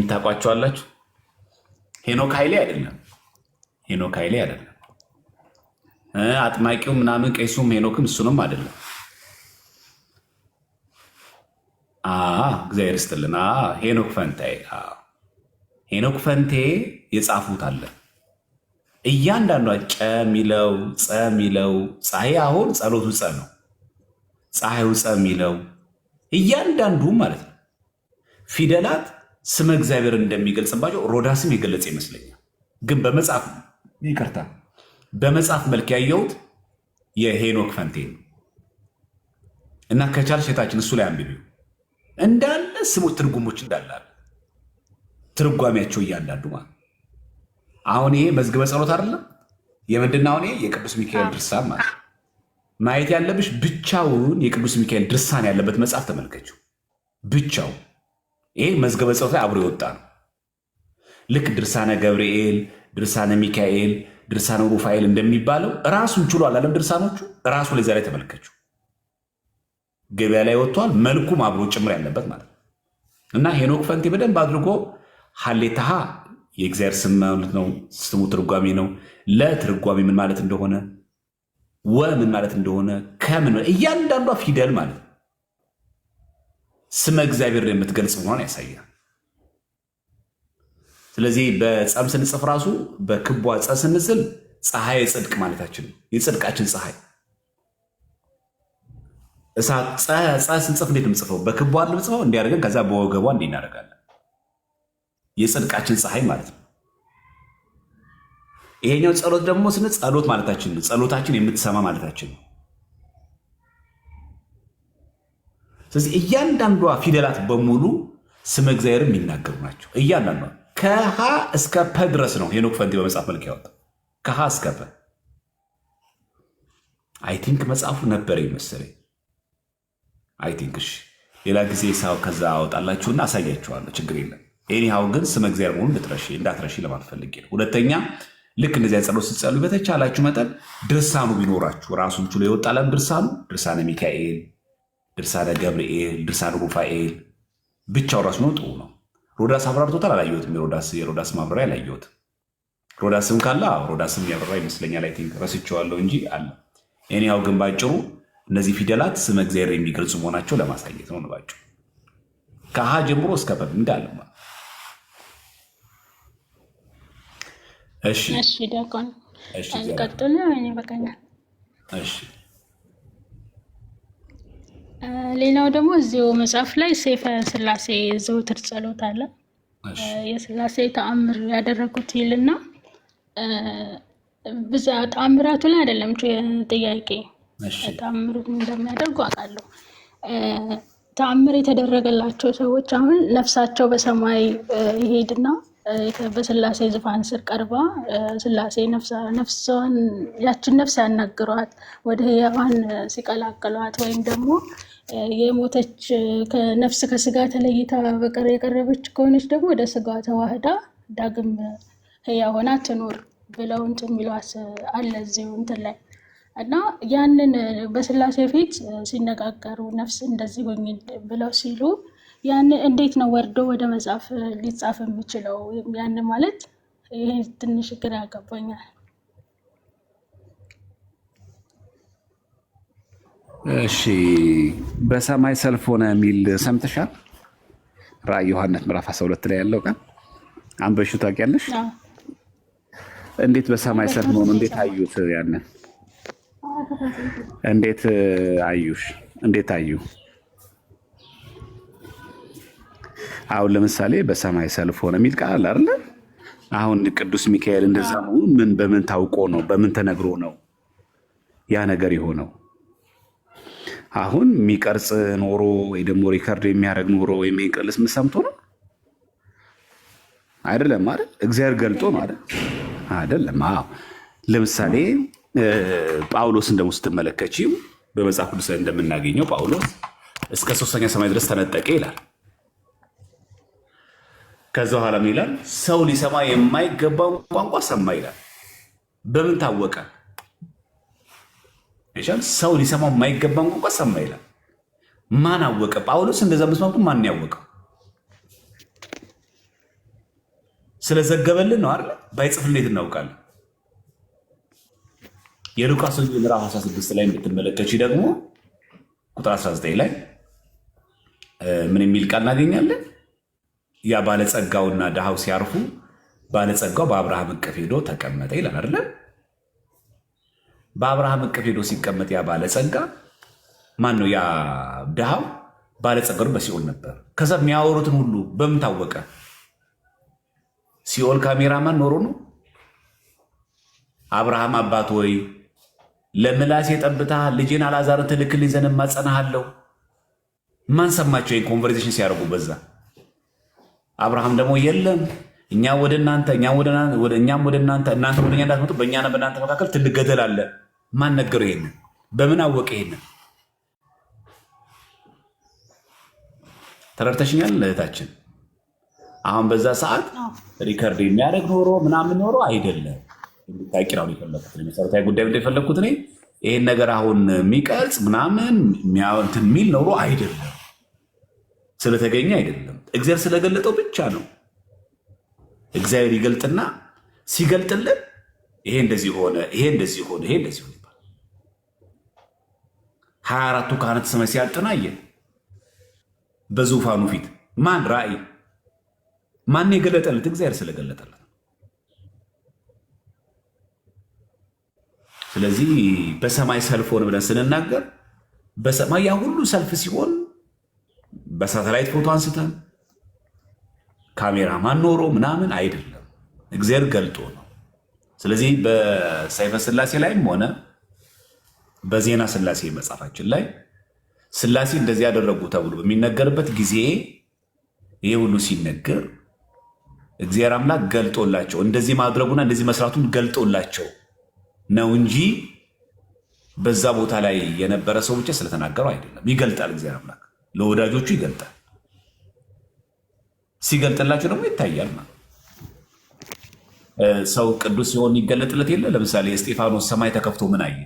ታውቋቸዋላችሁ? ሄኖክ ኃይሌ አይደለም። አጥማቂው ምናምን ቄሱም ሄኖክም እሱንም አይደለም። እግዚአብሔር ይስጥልን። ሄኖክ ፈንቴ የጻፉት አለ። እያንዳንዷ ጨ ሚለው ጸ ሚለው ፀሐይ አሁን ጸሎቱ ጸ ነው። ፀሐዩ ጸ ሚለው እያንዳንዱ ማለት ነው ፊደላት ስመ እግዚአብሔር እንደሚገልጽባቸው ሮዳስም የገለጸ ይመስለኛል። ግን በመጽሐፍ ይቅርታ በመጽሐፍ መልክ ያየሁት የሄኖክ ፈንቴ ነው እና ከቻልሽ እህታችን እሱ ላይ አንብቢው እንዳለ ስሞች ትርጉሞች እንዳላል ትርጓሜያቸው እያንዳንዱ ማለት አሁን ይሄ መዝግበ ጸሎት አይደለም የምንድን ነው? አሁን ይሄ የቅዱስ ሚካኤል ድርሳን ማለት ማየት ያለብሽ ብቻውን የቅዱስ ሚካኤል ድርሳን ያለበት መጽሐፍ ተመልከችው። ብቻው ይሄ መዝገበ ጸሎት ላይ አብሮ የወጣ ነው። ልክ ድርሳነ ገብርኤል፣ ድርሳነ ሚካኤል፣ ድርሳነ ሩፋኤል እንደሚባለው ራሱን ችሎ አላለም። ድርሳኖቹ ራሱ ላይ ዛሬ ተመልከችው ገበያ ላይ ወጥቷል። መልኩም አብሮ ጭምር ያለበት ማለት ነው እና ሄኖክ ፈንቴ በደንብ አድርጎ ሀሌታሃ የእግዚአብሔር ስም ማለት ነው። ስሙ ትርጓሜ ነው። ለትርጓሜ ምን ማለት እንደሆነ ምን ማለት እንደሆነ ከምን እያንዳንዷ ፊደል ማለት ነው ስመ እግዚአብሔር የምትገልጽ መሆኗን ያሳያል። ስለዚህ በጸም ስንጽፍ ራሱ በክቧ ጸ ስንስል ፀሐይ ጽድቅ ማለታችን ነው። የጽድቃችን ፀሐይ እሳት ፀ ስንጽፍ እንዴት ምጽፈው? በክቧ ልምጽፈው እንዲያደርገን ከዛ በወገቧ እንዲህ እናደርጋለን። የጽድቃችን ፀሐይ ማለት ነው። ይሄኛው ጸሎት ደግሞ ስን ጸሎት ማለታችን ነው። ጸሎታችን የምትሰማ ማለታችን ነው። ስለዚህ እያንዳንዷ ፊደላት በሙሉ ስመ እግዚአብሔር የሚናገሩ ናቸው። እያንዳንዷ ከሀ እስከ ፐ ድረስ ነው ሄኖክ ፈንቲ በመጽሐፍ መልክ ያወጣው። ከሀ እስከ ፐ አይ ቲንክ መጽሐፉ ነበር መሰለኝ። አይ ቲንክ እሺ፣ ሌላ ጊዜ ሳው ከዛ አወጣላችሁና አሳያችኋለሁ። ችግር የለም። ኤኒሃው ግን ስመ እግዚአብሔር መሆኑን እንዳትረሺ ለማለት ፈልጌ ነው። ሁለተኛ ልክ እንደዚያ ጸሎት ስትጸልዩ በተቻላችሁ መጠን ድርሳኑ ቢኖራችሁ ራሱን ችሎ የወጣለን ድርሳነ ሚካኤል፣ ድርሳነ ገብርኤል፣ ድርሳነ ሩፋኤል ብቻው ራሱ ነው ጥሩ ነው። ሮዳስ አብራርቶታል፣ አላየሁትም። የሮዳስ ማብራሪያ አላየሁትም። ሮዳስም ካለ ሮዳስም ያብራራ ይመስለኛል። አይ ቲንክ ረስቼዋለሁ እንጂ አለ። ኤኒሃው ግን ባጭሩ እነዚህ ፊደላት ስመ እግዚአብሔር የሚገልጹ መሆናቸው ለማሳየት ነው። ባጭሩ ከሀ ጀምሮ እስከ ፐ እንዳለ እሺ ዲያቆን ቀጥሎ ይበቃኛል። ሌላው ደግሞ እዚሁ መጽሐፍ ላይ ሰይፈ ስላሴ ዘውትር ጸሎት አለ። የስላሴ ተአምር ያደረጉት ይልና ብዛ ተአምራቱ ላይ አይደለም ጥያቄ ተአምሩ እንደሚያደርጉ አውቃለሁ። ተአምር የተደረገላቸው ሰዎች አሁን ነፍሳቸው በሰማይ ይሄድና በስላሴ ዙፋን ስር ቀርባ ስላሴ ነፍሷን ያችን ነፍስ ያናግሯት ወደ ሕያዋን ሲቀላቅሏት ወይም ደግሞ የሞተች ነፍስ ከስጋ ተለይታ በቀር የቀረበች ከሆነች ደግሞ ወደ ስጋ ተዋህዳ ዳግም ሕያው ሆና ትኖር ብለው እንትን የሚሏት አለ እዚሁ እንትን ላይ እና ያንን በስላሴ ፊት ሲነጋገሩ ነፍስ እንደዚህ ሆኝ ብለው ሲሉ ያን እንዴት ነው ወርዶ ወደ መጽሐፍ ሊጻፍ የሚችለው? ያን ማለት ይሄ ትንሽ ግራ ያጋባኛል። እሺ በሰማይ ሰልፍ ሆነ የሚል ሰምተሻል? ራዕይ ዮሐንስ ምዕራፍ 12 ላይ ያለው ቃል አንበሹ ታውቂያለሽ? እንዴት በሰማይ ሰልፍ ሆኖ እንዴት አዩት? ያንን እንዴት አዩሽ? እንዴት አዩ? አሁን ለምሳሌ በሰማይ ሰልፍ ሆነ የሚል ቃል አይደለ? አሁን ቅዱስ ሚካኤል እንደዛ መሆኑ በምን ታውቆ ነው? በምን ተነግሮ ነው ያ ነገር የሆነው? አሁን የሚቀርጽ ኖሮ ወይ ደግሞ ሪከርድ የሚያደርግ ኖሮ ወይም ይሄን ቅልስ ሰምቶ ነው አይደለም አይደል? እግዚአብሔር ገልጦ ነው አይደል? አይደለም። አዎ ለምሳሌ ጳውሎስን ደግሞ ስትመለከቺው በመጽሐፍ ቅዱስ ላይ እንደምናገኘው ጳውሎስ እስከ 3ኛ ሰማይ ድረስ ተነጠቀ ይላል። ከዛ በኋላ ምን ይላል? ሰው ሊሰማ የማይገባው ቋንቋ ሰማ ይላል። በምን ታወቀ? ሰው ሊሰማው የማይገባው ቋንቋ ሰማ ይላል። ማን አወቀ? ጳውሎስ እንደዛ መስማቱ ማን ያወቀው? ስለዘገበልን ነው አይደል? ባይጽፍ እንዴት እናውቃለን? የሉቃስ ወንጌል ምዕራፍ 16 ላይ እንድትመለከቺ ደግሞ ቁጥር 19 ላይ ምን የሚል ቃል እናገኛለን? ያ ባለጸጋውና ድሃው ሲያርፉ ባለጸጋው በአብርሃም እቅፍ ሄዶ ተቀመጠ ይላል አይደለ? በአብርሃም እቅፍ ሄዶ ሲቀመጥ ያ ባለጸጋ ማን ነው? ያ ድሃው ባለጸጋው በሲኦል ነበር። ከዛ የሚያወሩትን ሁሉ በምን ታወቀ? ሲኦል ካሜራማን ኖሮ ነው? አብርሃም አባት ወይ ለምላሴ ጠብታ ልጄን አልዓዛርን ትልክልኝ ዘንድ እማጸናሃለሁ። ማን ሰማቸው ይህን ኮንቨርሴሽን ሲያደርጉ? በዛ አብርሃም ደግሞ የለም እኛ ወደ እናንተ እኛም ወደ እናንተ እናንተ ወደ እኛ እንዳትመጡ በእኛና በእናንተ መካከል ትልቅ ገደል አለ። ማን ነገረው? ይሄንን በምን አወቀ? ይሄንን ተረድተሽኛል እህታችን? አሁን በዛ ሰዓት ሪከርድ የሚያደርግ ኖሮ ምናምን ኖሮ አይደለም። ታውቂ ነው የፈለኩት መሰረታዊ ጉዳይ እንደፈለኩት እኔ ይሄን ነገር አሁን የሚቀርጽ ምናምን እንትን የሚል ኖሮ አይደለም። ስለተገኘ አይደለም። እግዚአብሔር ስለገለጠው ብቻ ነው። እግዚአብሔር ይገልጥና ሲገልጥልን ይሄ እንደዚህ ሆነ፣ ይሄ እንደዚህ ሆነ፣ ይሄ እንደዚህ ሆነ ይባላል። 24ቱ ካህናተ ሰማይ ሲያጠናየ በዙፋኑ ፊት ማን ራእይ ማን የገለጠለት? እግዚአብሔር ስለገለጠለት። ስለዚህ በሰማይ ሰልፍ ሆነ ብለን ስንናገር በሰማይ ያ ሁሉ ሰልፍ ሲሆን በሳተላይት ፎቶ አንስተን ካሜራማን ኖሮ ምናምን አይደለም፣ እግዚአብሔር ገልጦ ነው። ስለዚህ በሰይፈ ስላሴ ላይም ሆነ በዜና ስላሴ መጽሐፋችን ላይ ስላሴ እንደዚህ ያደረጉ ተብሎ በሚነገርበት ጊዜ ይሄ ሁሉ ሲነገር እግዚአብሔር አምላክ ገልጦላቸው እንደዚህ ማድረጉና እንደዚህ መስራቱን ገልጦላቸው ነው እንጂ በዛ ቦታ ላይ የነበረ ሰው ብቻ ስለተናገረው አይደለም። ይገልጣል፣ እግዚአብሔር አምላክ ለወዳጆቹ ይገልጣል። ሲገልጥላቸው ደግሞ ይታያል ማለት ሰው ቅዱስ ሲሆን ይገለጥለት የለ። ለምሳሌ እስጢፋኖስ ሰማይ ተከፍቶ ምን አየ?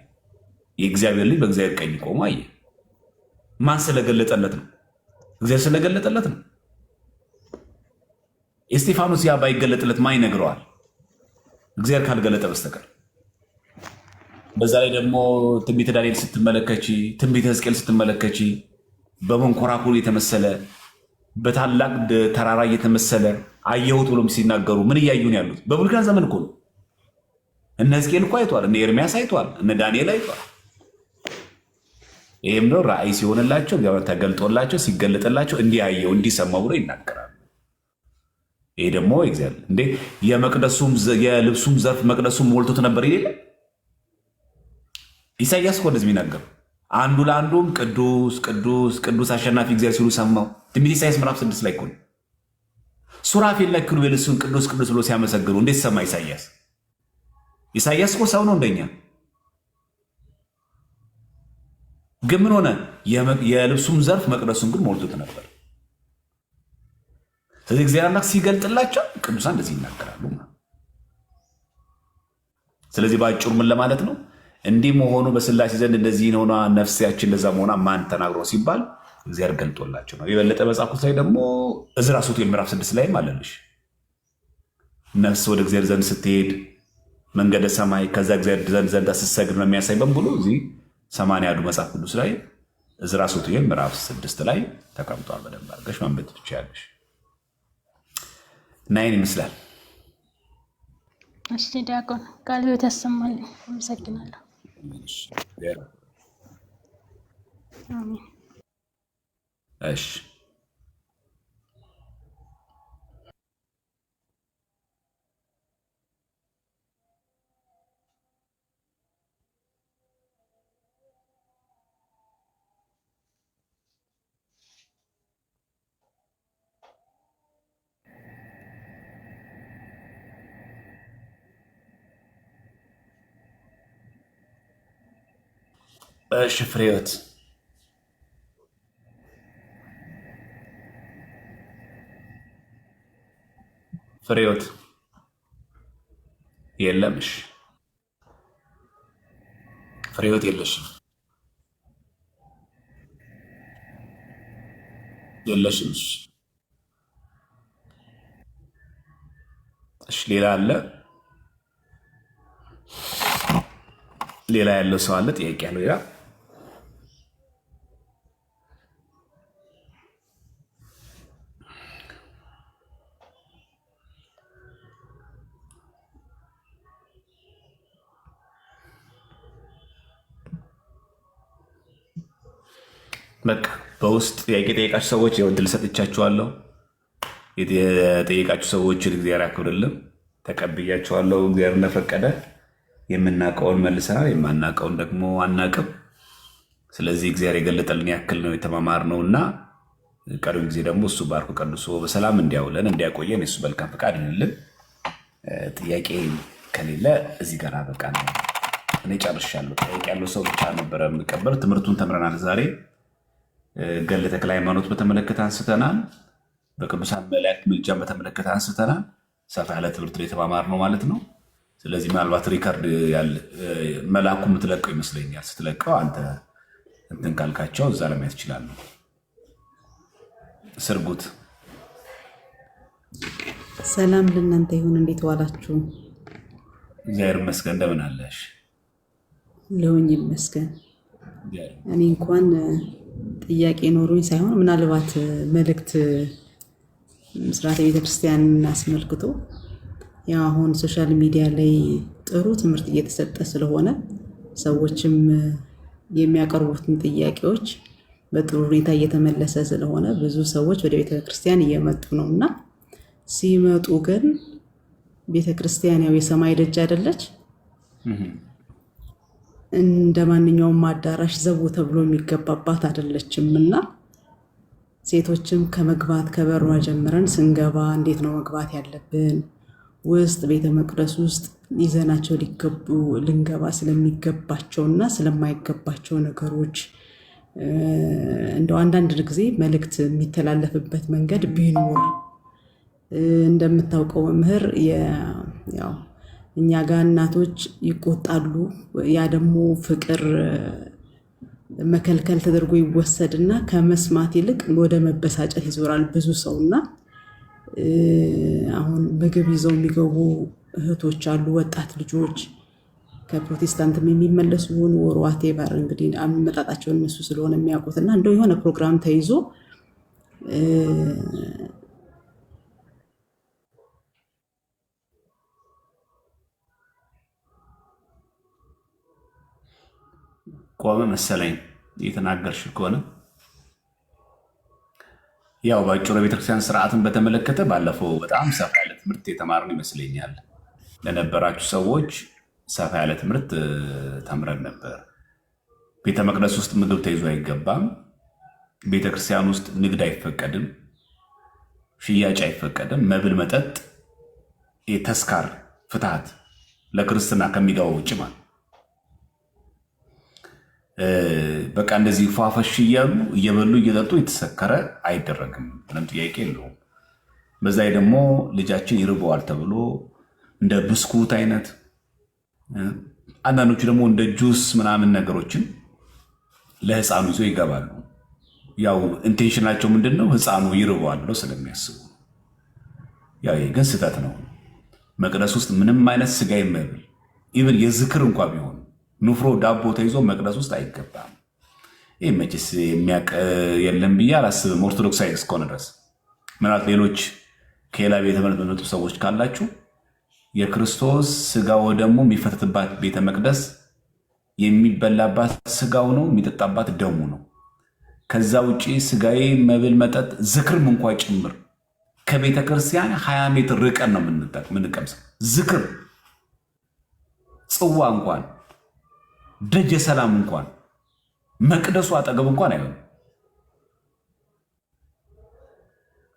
የእግዚአብሔር ልጅ በእግዚአብሔር ቀኝ ቆሞ አየ። ማን ስለገለጠለት ነው? እግዚአብሔር ስለገለጠለት ነው። እስጢፋኖስ ያ ባይገለጥለት ማን ይነግረዋል? እግዚአብሔር ካልገለጠ በስተቀር። በዛ ላይ ደግሞ ትንቢተ ዳንኤል ስትመለከቺ፣ ትንቢተ ሕዝቅኤል ስትመለከቺ በመንኮራኩር የተመሰለ በታላቅ ተራራ እየተመሰለ አየሁት ብሎም ሲናገሩ ምን እያዩ ነው ያሉት? በብሉይ ኪዳን ዘመን እኮ ነው። እነ ሕዝቅኤል እኮ አይተዋል፣ እነ ኤርሚያስ አይተዋል፣ እነ ዳንኤል አይተዋል። ይህም ነው ራእይ ሲሆንላቸው እግዚአብሔር ተገልጦላቸው ሲገለጥላቸው እንዲህ አየሁ እንዲህ ሰማሁ ብሎ ይናገራሉ። ይሄ ደግሞ እግዚአብሔር እንዴ የልብሱም ዘርፍ መቅደሱም ሞልቶት ነበር ይሌለ ኢሳያስ እኮ እንደዚህ የሚናገሩ አንዱ ለአንዱም ቅዱስ ቅዱስ ቅዱስ አሸናፊ እግዚአብሔር ሲሉ ሰማው። ትንቢተ ኢሳያስ ምዕራፍ 6 ላይ እኮ ነው። ሱራፌልና ኪሩቤል እሱን ቅዱስ ቅዱስ ብሎ ሲያመሰግኑ እንዴት ሰማ ኢሳያስ? ኢሳያስ እኮ ሰው ነው እንደኛ። ግን ምን ሆነ? የልብሱም ዘርፍ መቅደሱን ግን ሞልቶት ነበር። ስለዚህ እግዚአብሔር አምላክ ሲገልጥላቸው ቅዱሳን እንደዚህ ይናገራሉ። ስለዚህ በአጭሩ ምን ለማለት ነው? እንዲህ መሆኑ በስላሴ ዘንድ እንደዚህ ነውና ነፍሳችን እንደዛ መሆኗ ማን ተናግሮ ሲባል እግዚአብሔር ገልጦላቸው ነው። የበለጠ መጽሐፍ ቅዱስ ላይ ደግሞ ዕዝራ ሱቱኤል ምዕራፍ 6 ላይም አለልሽ። ነፍስ ወደ እግዚአብሔር ዘንድ ስትሄድ መንገደ ሰማይ ከዛ እግዚአብሔር ዘንድ ስትሰግድ ነው የሚያሳይ በሙሉ እዚህ 80 መጽሐፍ ቅዱስ ላይ ዕዝራ ሱቱኤል ምዕራፍ 6 ላይ ተቀምጧል። በደንብ አድርገሽ ማንበብ ትችያለሽ። ናይን ይመስላል። እሺ ዲያቆን ቃል ሕይወት ያሰማልኝ። አመሰግናለሁ። አሜን። እሺ እሺ ፍሬህይወት ፍሬህይወት የለም። እሺ ፍሬህይወት የለሽም የለሽም። እሺ ሌላ አለ? ሌላ ያለው ሰው አለ? ጥያቄ ያለው ሌላ? በቃ በውስጥ ጥያቄ ጠየቃችሁ ሰዎች እድል ሰጥቻችኋለሁ። የጠየቃችሁ ሰዎችን እግዚአብሔር ያክብርልን። ተቀብያችኋለሁ። እግዚአብሔር እንደፈቀደ የምናውቀውን መልሰናል፣ የማናውቀውን ደግሞ አናውቅም። ስለዚህ እግዚአብሔር የገለጠልን ያክል ነው የተማማርነው እና ቀሪው ጊዜ ደግሞ እሱ ባርኮ ቀድሶ በሰላም እንዲያውለን እንዲያቆየን የሱ መልካም ፈቃድ ይሁንልን። ጥያቄ ከሌለ እዚህ ጋር በቃ ነው። እኔ ጨርሻለሁ። ጥያቄ ያለው ሰው ብቻ ነበረ የምቀበል። ትምህርቱን ተምረናል ዛሬ። ገድለ ተክለ ሃይማኖት በተመለከተ አንስተናል። በቅዱሳን መላእክት ምልጃን በተመለከተ አንስተናል። ሰፋ ያለ ትምህርት ላይ የተማማርነው ማለት ነው። ስለዚህ ምናልባት ሪከርድ መልአኩ የምትለቀው ይመስለኛል። ስትለቀው አንተ እንትን ካልካቸው እዛ ለማየት ይችላሉ። ስርጉት ሰላም ለእናንተ ይሁን። እንዴት ዋላችሁ? እግዚአብሔር ይመስገን። እንደምን አለሽ? ለሆኝ ይመስገን። እኔ እንኳን ጥያቄ ኖሮኝ ሳይሆን ምናልባት መልእክት ምስራተ ቤተክርስቲያን አስመልክቶ ያው አሁን ሶሻል ሚዲያ ላይ ጥሩ ትምህርት እየተሰጠ ስለሆነ ሰዎችም የሚያቀርቡትን ጥያቄዎች በጥሩ ሁኔታ እየተመለሰ ስለሆነ ብዙ ሰዎች ወደ ቤተክርስቲያን እየመጡ ነው እና ሲመጡ ግን ቤተክርስቲያን ያው የሰማይ ደጅ አይደለች። እንደ ማንኛውም አዳራሽ ዘቡ ተብሎ የሚገባባት አይደለችም እና ሴቶችም ከመግባት ከበሯ ጀምረን ስንገባ እንዴት ነው መግባት ያለብን፣ ውስጥ ቤተ መቅደስ ውስጥ ይዘናቸው ልንገባ ስለሚገባቸው እና ስለማይገባቸው ነገሮች እንደው አንዳንድ ጊዜ መልእክት የሚተላለፍበት መንገድ ቢኖር። እንደምታውቀው መምህር ያው እኛ ጋር እናቶች ይቆጣሉ። ያ ደግሞ ፍቅር መከልከል ተደርጎ ይወሰድና ከመስማት ይልቅ ወደ መበሳጨት ይዞራል ብዙ ሰውና አሁን ምግብ ይዘው የሚገቡ እህቶች አሉ፣ ወጣት ልጆች ከፕሮቴስታንትም የሚመለሱ ይሆኑ ወሯቴ ባር እንግዲህ አመጣጣቸውን እነሱ ስለሆነ የሚያውቁትና እንደው የሆነ ፕሮግራም ተይዞ ቆመ መሰለኝ የተናገርሽ ከሆነ ያው ባጭሩ ቤተክርስቲያን ስርዓትን በተመለከተ ባለፈው በጣም ሰፋ ያለ ትምህርት የተማርን ይመስለኛል። ለነበራችሁ ሰዎች ሰፋ ያለ ትምህርት ተምረን ነበር። ቤተ መቅደስ ውስጥ ምግብ ተይዞ አይገባም። ቤተክርስቲያን ውስጥ ንግድ አይፈቀድም፣ ሽያጭ አይፈቀድም። መብል፣ መጠጥ፣ የተስካር ፍትሃት ለክርስትና ከሚገባው ውጭ ማለት በቃ እንደዚህ ፏፈሽ እያሉ እየበሉ እየጠጡ የተሰከረ አይደረግም። ምንም ጥያቄ የለውም። በዛ ደግሞ ልጃችን ይርበዋል ተብሎ እንደ ብስኩት አይነት አንዳንዶቹ ደግሞ እንደ ጁስ ምናምን ነገሮችን ለህፃኑ ይዞ ይገባሉ። ያው ኢንቴንሽናቸው ምንድን ነው? ህፃኑ ይርበዋል ብለው ስለሚያስቡ። ያው ይህ ግን ስህተት ነው። መቅደስ ውስጥ ምንም አይነት ስጋ መብል ኢቨን የዝክር እንኳ ቢሆን ንፍሮ ዳቦ ተይዞ መቅደስ ውስጥ አይገባም። ይህ መቼስ የሚያውቅ የለም ብዬ አላስብም፣ ኦርቶዶክሳዊ እስከሆነ ድረስ። ምናልባት ሌሎች ከሌላ ቤተ እምነት በመጡ ሰዎች ካላችሁ የክርስቶስ ስጋው ደግሞ የሚፈተትባት ቤተ መቅደስ የሚበላባት ስጋው ነው፣ የሚጠጣባት ደሙ ነው። ከዛ ውጭ ስጋዬ መብል፣ መጠጥ፣ ዝክርም እንኳ ጭምር ከቤተ ክርስቲያን 20 ሜትር ርቀን ነው የምንቀምሰው። ዝክር ጽዋ እንኳን ደጀ ሰላም እንኳን መቅደሱ አጠገብ እንኳን አይሆንም።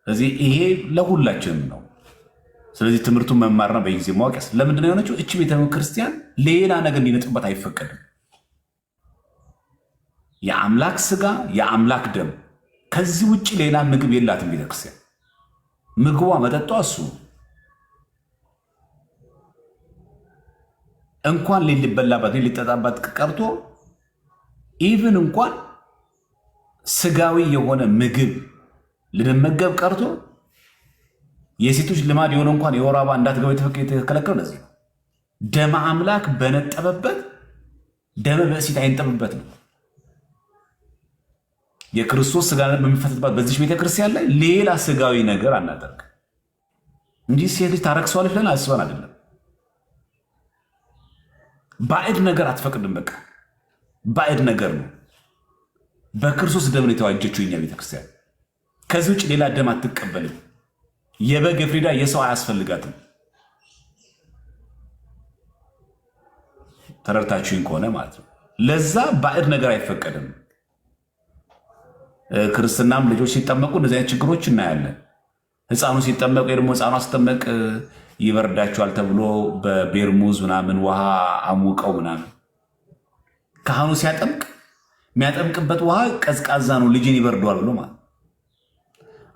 ስለዚህ ይሄ ለሁላችንም ነው። ስለዚህ ትምህርቱን መማርና በጊዜ ማወቅ ለምንድን ነው የሆነችው? እቺ ቤተ ክርስቲያን ሌላ ነገር እንዲነጥበት አይፈቀድም። የአምላክ ስጋ፣ የአምላክ ደም፣ ከዚህ ውጭ ሌላ ምግብ የላትም ቤተክርስቲያን። ምግቧ መጠጧ እሱ እንኳን ሊበላባት ሊጠጣባት ቀርቶ ኢቭን እንኳን ስጋዊ የሆነ ምግብ ልንመገብ ቀርቶ የሴቶች ልማድ የሆነ እንኳን የወር አበባ እንዳትገባ የተከለከለው ለዚህ ነው። ደመ አምላክ በነጠበበት ደመ ብእሲት አይንጠብበት ነው። የክርስቶስ ስጋ በሚፈተትባት በዚህ ቤተክርስቲያን ላይ ሌላ ስጋዊ ነገር አናደርግ እንጂ ሴት ልጅ ታረክሰዋለች ብለን አስበን አይደለም። ባዕድ ነገር አትፈቅድም። በቃ ባዕድ ነገር ነው። በክርስቶስ ደም የተዋጀችው የኛ ቤተክርስቲያን። ከዚህ ውጭ ሌላ ደም አትቀበልም። የበግ ፍሪዳ የሰው አያስፈልጋትም። ተረድታችሁኝ ከሆነ ማለት ነው። ለዛ ባዕድ ነገር አይፈቀድም። ክርስትናም ልጆች ሲጠመቁ እንደዚህ አይነት ችግሮች እናያለን። ህፃኑ ሲጠመቁ ደግሞ ህፃኗ ሲጠመቅ ይበርዳቸዋል ተብሎ በቤርሙዝ ምናምን ውሃ አሙቀው ምናምን ካህኑ ሲያጠምቅ የሚያጠምቅበት ውሃ ቀዝቃዛ ነው፣ ልጅን ይበርደዋል ብሎ ማለት።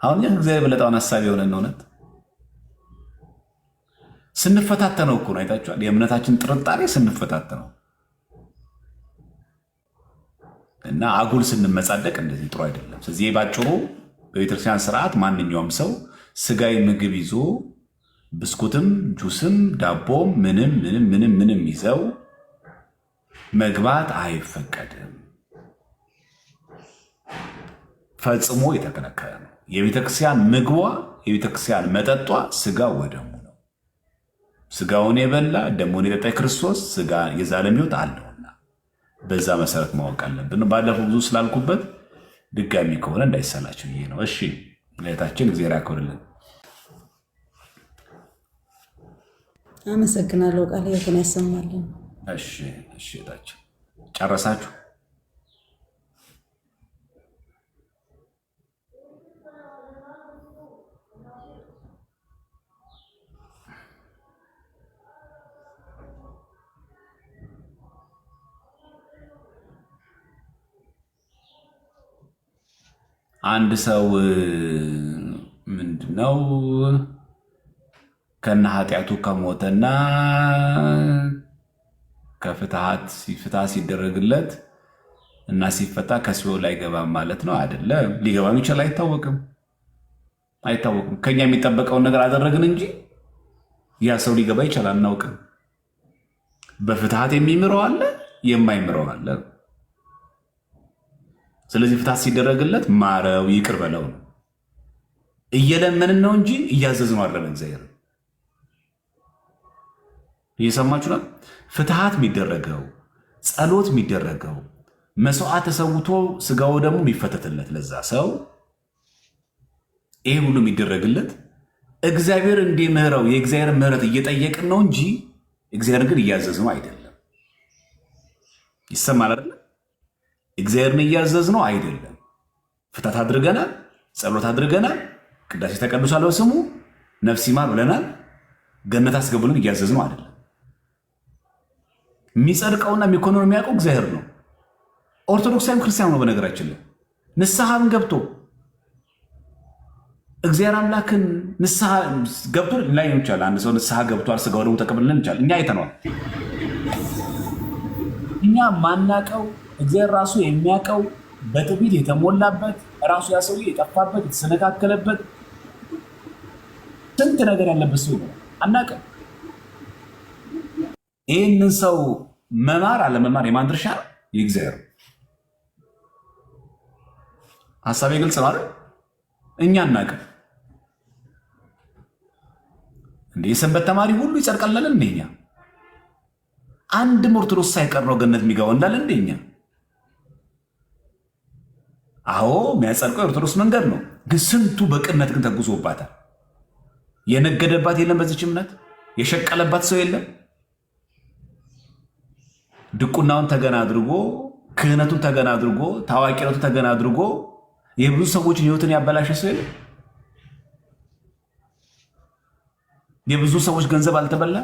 አሁን እግዚአብሔር በለጣውን ሀሳብ የሆነን እውነት ስንፈታተነው እኮ ነው። አይታችኋል። የእምነታችን ጥርጣሬ ስንፈታተነው እና አጉል ስንመጻደቅ እንደዚህ ጥሩ አይደለም። ስለዚህ ባጭሩ በቤተክርስቲያን ስርዓት ማንኛውም ሰው ስጋዊ ምግብ ይዞ ብስኩትም ጁስም ዳቦም ምንም ይዘው መግባት አይፈቀድም። ፈጽሞ የተከለከለ ነው። የቤተክርስቲያን ምግቧ የቤተክርስቲያን መጠጧ ስጋ ወደሙ ነው። ስጋውን የበላ ደሙን የጠጣ ክርስቶስ ስጋ የዘላለም ሕይወት አለውና በዛ መሰረት ማወቅ አለብን። ባለፈው ብዙ ስላልኩበት ድጋሚ ከሆነ እንዳይሰላችሁ ብዬ ነው። እሺ እህታችን እግዚአብሔር ያክብርልን። አመሰግናለሁ። ቃል ሕይወትን ያሰማልን። እሺ እህታችን ጨረሳችሁ? አንድ ሰው ምንድነው ከነ ኃጢአቱ ከሞተና ከፍትሃት ሲደረግለት እና ሲፈታ ከሲኦል አይገባም ማለት ነው? አይደለም። ሊገባም ይችላል፣ አይታወቅም። ከኛ የሚጠበቀውን ነገር አደረግን እንጂ ያ ሰው ሊገባ ይችላል፣ አናውቅም። በፍትሃት የሚምረው አለ፣ የማይምረው አለ። ስለዚህ ፍትሃት ሲደረግለት ማረው፣ ይቅር በለው ነው። እየለመንን ነው እንጂ እያዘዝነው አይደለም። እግዚአብሔር እየሰማችሁ ነው። ፍትሃት የሚደረገው ጸሎት የሚደረገው መስዋዕት ተሰውቶ ስጋው ደግሞ የሚፈተትለት ለዛ ሰው ይሄ ሁሉ የሚደረግለት እግዚአብሔር እንዲምረው የእግዚአብሔር ምሕረት እየጠየቅን ነው እንጂ እግዚአብሔር ግን እያዘዝነው አይደለም። ይሰማል አይደል? እግዚአብሔርን እያዘዝነው አይደለም። ፍትሃት አድርገናል፣ ጸሎት አድርገናል፣ ቅዳሴ ተቀድሷል፣ በስሙ ነፍስ ይማር ብለናል፣ ገነት አስገቡልን እያዘዝነው አይደለም። የሚጸድቀውና የሚኮነው የሚያውቀው እግዚአብሔር ነው። ኦርቶዶክሳዊም ክርስቲያን ነው። በነገራችን ላይ ንስሐም ገብቶ እግዚአብሔር አምላክን ንስሐ ገብቶ ላይ ይቻላል። አንድ ሰው ንስሐ ገብቷል ስጋው ደግሞ ተቀብለን ይቻላል። እኛ አይተነዋል። እኛ ማናቀው እግዚአብሔር ራሱ የሚያውቀው በትዕቢት የተሞላበት ራሱ ያ ሰውዬ የጠፋበት የተሰነካከለበት ስንት ነገር ያለበት ሰው ነው። አናውቅም። ይህንን ሰው መማር አለመማር የማን ድርሻ? የእግዚአብሔር። ሀሳቤ ግልጽ ነው አይደል? እኛ አናውቅም። እንደ የሰንበት ተማሪ ሁሉ ይጸድቃል እንደኛ አንድም ኦርቶዶክስ ሳይቀር ነው ገነት የሚገባው እንዳለ እንደኛ። አዎ የሚያጸድቀው የኦርቶዶክስ መንገድ ነው። ግን ስንቱ በቅነት ግን ተጉዞባታል። የነገደባት የለም፣ በዚች እምነት የሸቀለባት ሰው የለም። ድቁናውን ተገና አድርጎ ክህነቱን ተገና አድርጎ ታዋቂነቱን ተገና አድርጎ የብዙ ሰዎችን ሕይወትን ያበላሸ ሰው የለም። የብዙ ሰዎች ገንዘብ አልተበላ።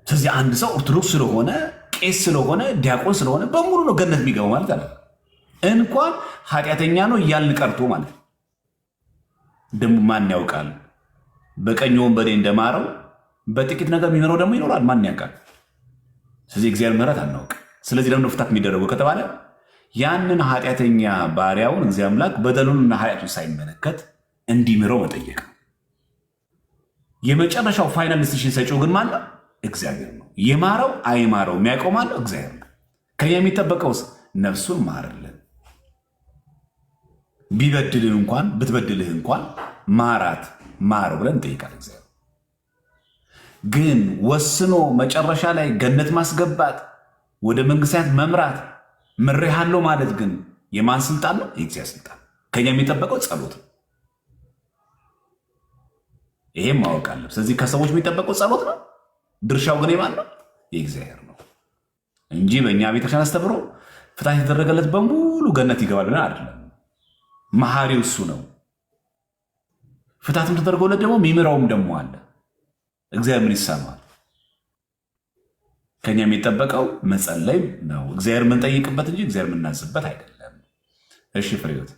ስለዚህ አንድ ሰው ኦርቶዶክስ ስለሆነ ቄስ ስለሆነ ዲያቆን ስለሆነ በሙሉ ነው ገነት የሚገባው ማለት አለ። እንኳን ኃጢአተኛ ነው እያልን ቀርቶ ማለት ደግሞ ማን ያውቃል? በቀኝ ወንበዴ እንደማረው በጥቂት ነገር የሚኖረው ደግሞ ይኖራል። ማን ያውቃል? ስለዚህ እግዚአብሔር ምሕረት አናውቅ። ስለዚህ ለምን ፍታት የሚደረገው ከተባለ ያንን ኃጢአተኛ ባሪያውን እግዚአብሔር አምላክ በደሉንና ኃጢአቱን ሳይመለከት እንዲምረው መጠየቅ። የመጨረሻው ፋይናል ዲሲሽን ሰጪው ግን ማን ነው? እግዚአብሔር ነው። የማረው አይማረው የሚያውቀው ማን ነው? እግዚአብሔር ነው። ከኛ የሚጠበቀውስ ነፍሱን ማርልን። ቢበድልህ እንኳን ብትበድልህ እንኳን ማራት ማረው ብለን እንጠይቃለን። እግዚአብሔር ግን ወስኖ መጨረሻ ላይ ገነት ማስገባት ወደ መንግስት መምራት ምሬሃለሁ ማለት ግን የማን ስልጣን ነው? የእግዚአብሔር ስልጣን። ከኛ የሚጠበቀው ጸሎት ነው። ይሄም ማወቅ አለ። ስለዚህ ከሰዎች የሚጠበቀው ጸሎት ነው። ድርሻው ግን የማን ነው? የእግዚአብሔር ነው እንጂ በእኛ ቤተክርስቲያን አስተምሮ ፍትሐት የተደረገለት በሙሉ ገነት ይገባል ብለን አይደለም። መሐሪው እሱ ነው። ፍትሐትም ተደርጎለት ደግሞ ሚምራውም ደግሞ አለ። እግዚአብሔር ምን ይሰማል? ከኛ የሚጠበቀው መጸለይ ነው። እግዚአብሔር የምንጠይቅበት እንጂ እግዚአብሔር የምናዝበት አይደለም። እሺ ፍሬዎት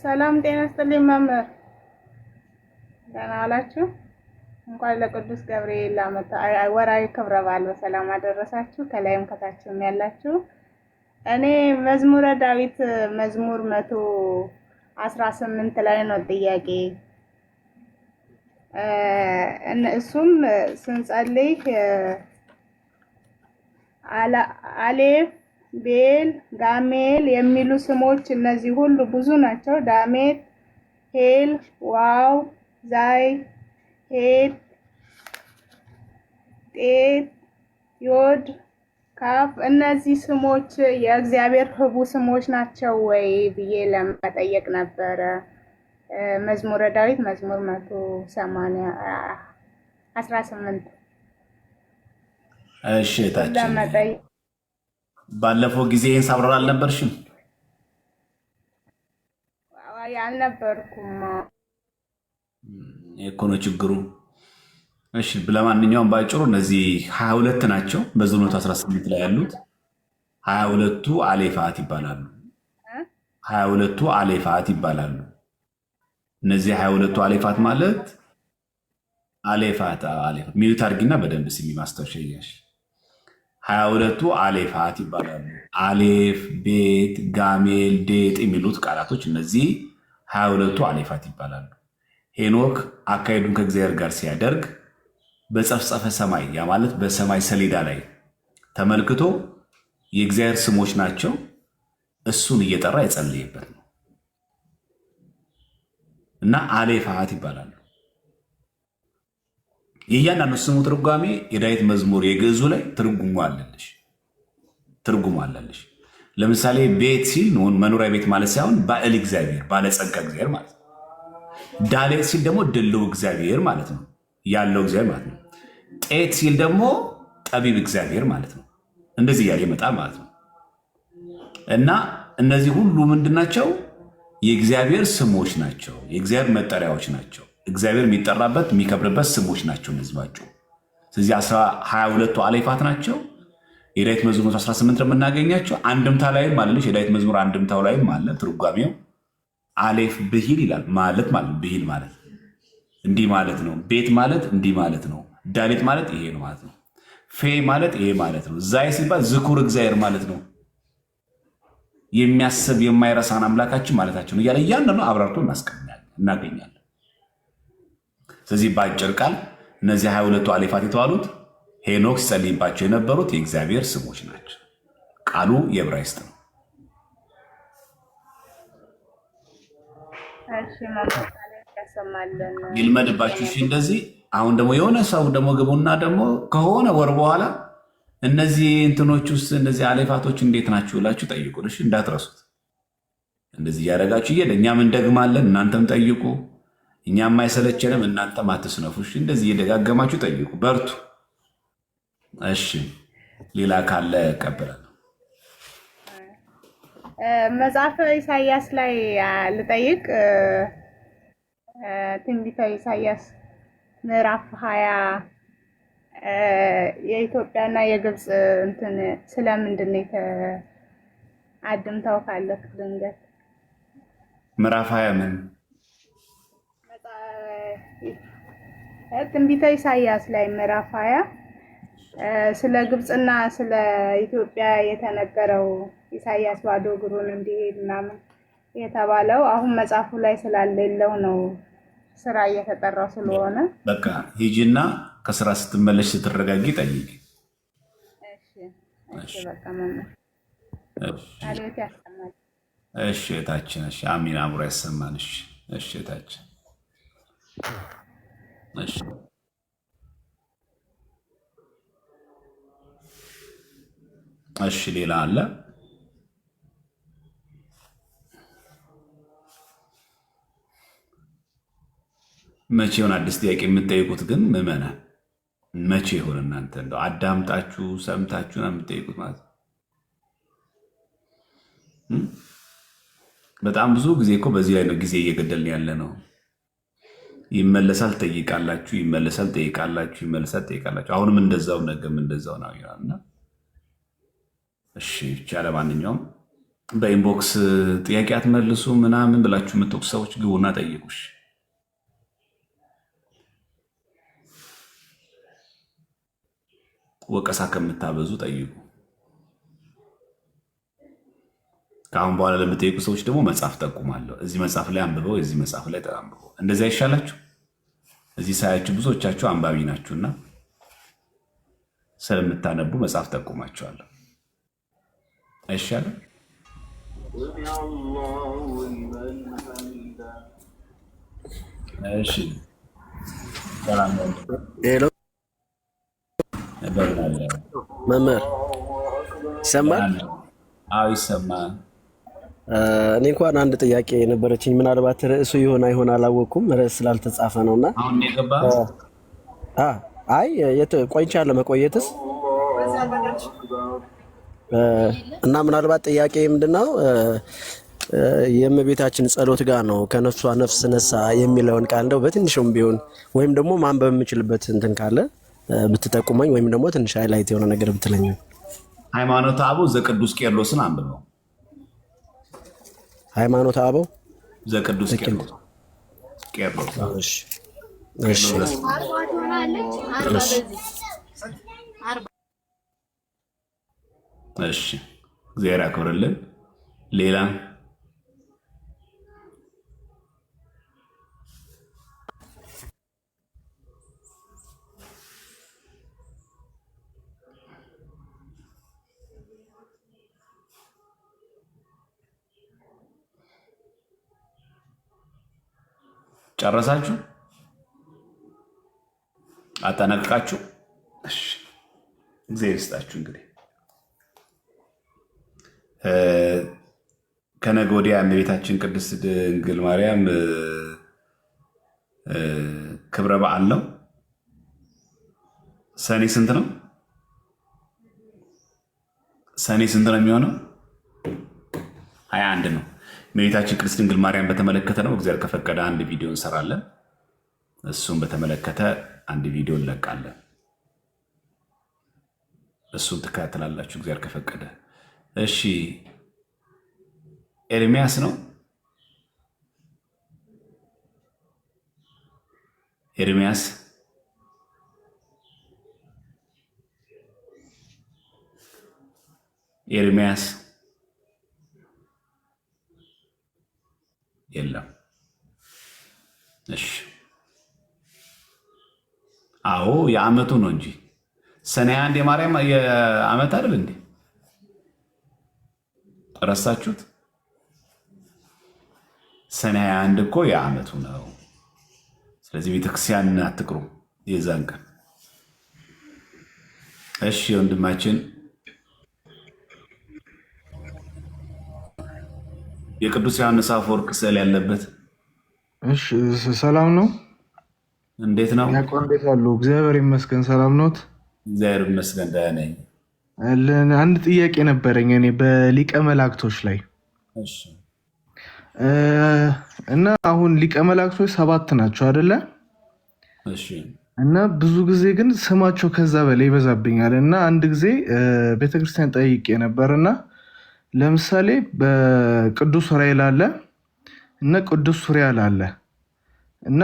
ሰላም ጤና ይስጥልኝ መምህር፣ ደህና ዋላችሁ? እንኳን ለቅዱስ ገብርኤል ወርሃዊ ክብረ በዓል በሰላም አደረሳችሁ። ከላይም ከታችም ያላችሁ። እኔ መዝሙረ ዳዊት መዝሙር 118 ላይ ነው ጥያቄ። እሱም ስንጸልይ አሌፍ ቤል ጋሜል የሚሉ ስሞች እነዚህ ሁሉ ብዙ ናቸው። ዳሜት፣ ሄል፣ ዋው፣ ዛይ፣ ሄት፣ ጤት፣ ዮድ፣ እነዚህ ስሞች የእግዚአብሔር ህቡ ስሞች ናቸው ወይ ብዬ ለመጠየቅ ነበረ። መዝሙረ ዳዊት መዝሙር 118 እሺ ታችን ባለፈው ጊዜ ይህን ሳብራራ አልነበርሽም? አልነበርኩም እኮ ነው ችግሩ። እሺ ለማንኛውም ባጭሩ እነዚህ 22 ናቸው በዘመኑ 18 ላይ ያሉት 22ቱ አሌፋት ይባላሉ። 22ቱ አሌፋት ይባላሉ። እነዚህ 22ቱ አሌፋት ማለት አሌፋት ሚዩት አድርጊና በደንብ ስሚ ማስታወሻ ይያሽ። 22ቱ አሌፋት ይባላሉ። አሌፍ፣ ቤት፣ ጋሜል፣ ዴጥ የሚሉት ቃላቶች እነዚህ 22ቱ አሌፋት ይባላሉ። ሄኖክ አካሄዱን ከእግዚአብሔር ጋር ሲያደርግ በጸፍጸፈ ሰማይ ያ ማለት በሰማይ ሰሌዳ ላይ ተመልክቶ የእግዚአብሔር ስሞች ናቸው እሱን እየጠራ የጸለየበት ነው እና አሌፋት ይባላሉ። የእያንዳንዱ ስሙ ትርጓሜ የዳዊት መዝሙር የግዕዙ ላይ ትርጉሙ አለልሽ። ለምሳሌ ቤት ሲል መኖሪያ ቤት ማለት ሳይሆን ባዕል እግዚአብሔር ባለጸጋ እግዚአብሔር ማለት ነው። ዳሌት ሲል ደግሞ ድልው እግዚአብሔር ማለት ነው፣ ያለው እግዚአብሔር ማለት ነው። ጤት ሲል ደግሞ ጠቢብ እግዚአብሔር ማለት ነው። እንደዚህ እያለ ይመጣል ማለት ነው። እና እነዚህ ሁሉ ምንድናቸው? የእግዚአብሔር ስሞች ናቸው፣ የእግዚአብሔር መጠሪያዎች ናቸው። እግዚአብሔር የሚጠራበት የሚከብርበት ስሞች ናቸው እነዚህ ባቸው። ስለዚህ 22ቱ አሌፋት ናቸው። የዳዊት መዝሙር 18 የምናገኛቸው አንድምታ ላይም አለልሽ። የዳዊት መዝሙር አንድምታው ላይም አለ ትርጓሜው። አሌፍ ብሂል ይላል ማለት ብሂል ማለት እንዲህ ማለት ነው። ቤት ማለት እንዲህ ማለት ነው። ዳሌት ማለት ይሄ ነው ማለት ነው። ፌ ማለት ይሄ ማለት ነው። ዛይ ሲባል ዝኩር እግዚአብሔር ማለት ነው። የሚያስብ የማይረሳን አምላካችን ማለታቸው ነው እያለ እያንዳንዱ አብራርቶ እናገኛለን። ስለዚህ በአጭር ቃል እነዚህ 22ቱ አሌፋት የተባሉት ሄኖክ ሲጸልይባቸው የነበሩት የእግዚአብሔር ስሞች ናቸው። ቃሉ የዕብራይስጥ ነው። ይልመድባችሁ። እሺ እንደዚህ አሁን ደግሞ የሆነ ሰው ደግሞ ግቡና ደግሞ ከሆነ ወር በኋላ እነዚህ እንትኖች ውስጥ እነዚህ አሌፋቶች እንዴት ናችሁ ብላችሁ ጠይቁን። እሺ እንዳትረሱት። እንደዚህ እያደረጋችሁ እኛም እንደግማለን፣ እናንተም ጠይቁ። እኛም አይሰለቸንም፣ እናንተም አትስነፉ። እሺ እንደዚህ እየደጋገማችሁ ጠይቁ፣ በርቱ። እሺ ሌላ ካለ እቀበላለሁ። መጽሐፈ ኢሳያስ ላይ ልጠይቅ። ትንቢተ ኢሳያስ ምዕራፍ 20 የኢትዮጵያና የግብፅ እንትን ስለምንድን ነው አድምታው ካለ ድንገት ምዕራፍ 20 ምን ትንቢተ ኢሳያስ ላይ ምዕራፍ 20 ስለ ግብፅና ስለ ኢትዮጵያ የተነገረው ኢሳያስ ባዶ እግሩን እንዲሄድ ምናምን የተባለው አሁን መጽሐፉ ላይ ስላሌለው ነው። ስራ እየተጠራው ስለሆነ በቃ ሂጂና ከስራ ስትመለሽ ስትረጋጊ ጠይቂ። እሺ በቃ መምህር አለበት ያሰማል። እሺ እታችን እሺ አሚን አብሮ ያሰማን። እሺ እታችን እሺ እሺ ሌላ አለ? መቼ ይሆን አዲስ ጥያቄ የምትጠይቁት? ግን ምዕመናን መቼ ይሆን እናንተ እንደው አዳምጣችሁ ሰምታችሁ ነው የምትጠይቁት ማለት ነው። በጣም ብዙ ጊዜ እኮ በዚህ ላይ ነው ጊዜ እየገደልን ያለ ነው። ይመለሳል ጠይቃላችሁ፣ ይመለሳል ጠይቃላችሁ፣ ይመለሳል ጠይቃላችሁ። አሁንም እንደዛው ነገም እንደዛው ነው ይላልና እሺ ብቻ ለማንኛውም በኢንቦክስ ጥያቄ አትመልሱ ምናምን ብላችሁ የምትወቅሱ ሰዎች ግቡና ጠይቁሽ። ወቀሳ ከምታበዙ ጠይቁ። ከአሁን በኋላ ለምትጠይቁ ሰዎች ደግሞ መጽሐፍ ጠቁማለሁ። እዚህ መጽሐፍ ላይ አንብበው፣ እዚህ መጽሐፍ ላይ አንብበው። እንደዚያ ይሻላችሁ። እዚህ ሳያችሁ ብዙዎቻችሁ አንባቢ ናችሁና ስለምታነቡ መጽሐፍ ጠቁማችኋለሁ። አይሻልም? እሺ መምህር ይሰማል? አዎ ይሰማል። እኔ እንኳን አንድ ጥያቄ የነበረችኝ ምናልባት ርዕሱ ይሆን አይሆን አላወቅኩም፣ ርዕስ ስላልተጻፈ ነውና አሁን የገባ አይ ቆይቻለሁ መቆየትስ እና ምናልባት ጥያቄ ምንድነው የእመቤታችን ጸሎት ጋር ነው ከነፍሷ ነፍስ ነሳ የሚለውን ቃል እንደው በትንሹም ቢሆን ወይም ደግሞ ማንበብ የምችልበት እንትን ካለ ብትጠቁመኝ ወይም ደግሞ ትንሽ ሃይላይት የሆነ ነገር ብትለኝ። ሃይማኖተ አበው ዘቅዱስ ቄርሎስን አንብበው። ሃይማኖተ አበው ዘቅዱስ ቄርሎስ። እሺ እግዚአብሔር ያክብርልን። ሌላ ጨረሳችሁ? አጠናቅቃችሁ? እሺ እግዚአብሔር ይስጣችሁ። እንግዲህ ከነገ ወዲያ እመቤታችን ቅድስት ድንግል ማርያም ክብረ በዓል ነው። ሰኔ ስንት ነው? ሰኔ ስንት ነው የሚሆነው? 21 ነው። እመቤታችን ቅድስት ድንግል ማርያም በተመለከተ ነው። እግዚአብሔር ከፈቀደ አንድ ቪዲዮ እንሰራለን። እሱን በተመለከተ አንድ ቪዲዮ እንለቃለን። እሱን ትከታተላላችሁ እግዚአብሔር ከፈቀደ። እሺ ኤርሚያስ ነው። ኤርሚያስ የለም። እሺ አዎ የዓመቱ ነው እንጂ ሰኔ 21 የማርያም የዓመት አይደል እንዴ? ረሳችሁት? ሰኔ 21 እኮ የዓመቱ ነው። ስለዚህ ቤተክርስቲያን አትቅሩ የዛን ቀን። እሺ ወንድማችን የቅዱስ ዮሐንስ አፈወርቅ ስዕል ያለበት። እሺ ሰላም ነው? እንዴት ነው? ያቆን እንዴት አሉ? እግዚአብሔር ይመስገን ሰላም ኖት? እግዚአብሔር ይመስገን ደህና ነኝ። አንድ ጥያቄ ነበረኝ እኔ በሊቀ መላእክቶች ላይ እና አሁን ሊቀ መላእክቶች 7 ናቸው አይደለ? እሺ። እና ብዙ ጊዜ ግን ስማቸው ከዛ በላይ ይበዛብኛል እና አንድ ጊዜ ቤተክርስቲያን ጠይቄ ነበርና ለምሳሌ በቅዱስ ዑራኤል አለ እና ቅዱስ ሱሪያል አለ እና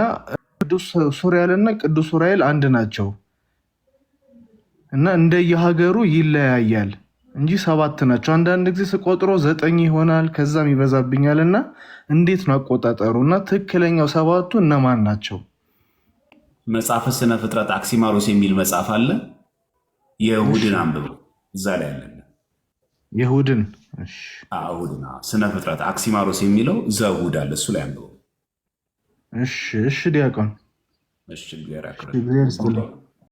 ቅዱስ ሱሪያል እና ቅዱስ ዑራኤል አንድ ናቸው እና እንደየሀገሩ ይለያያል እንጂ 7 ናቸው። አንዳንድ ጊዜ ስቆጥሮ 9 ይሆናል፣ ከዛም ይበዛብኛል እና እንዴት ነው አቆጣጠሩ? እና ትክክለኛው 7ቱ እነማን ናቸው? መጽሐፈ ስነ ፍጥረት አክሲማሮስ የሚል መጽሐፍ አለ። የእሁድን አንብበው፣ እዛ ላይ አለ። የእሁድን ስነ ፍጥረት አክሲማሮስ የሚለው ዘእሁድ አለ፣ እሱ ላይ አንብበው። እሺ ዲያቆን። እሺ እግዚአብሔር ያክብርልህ።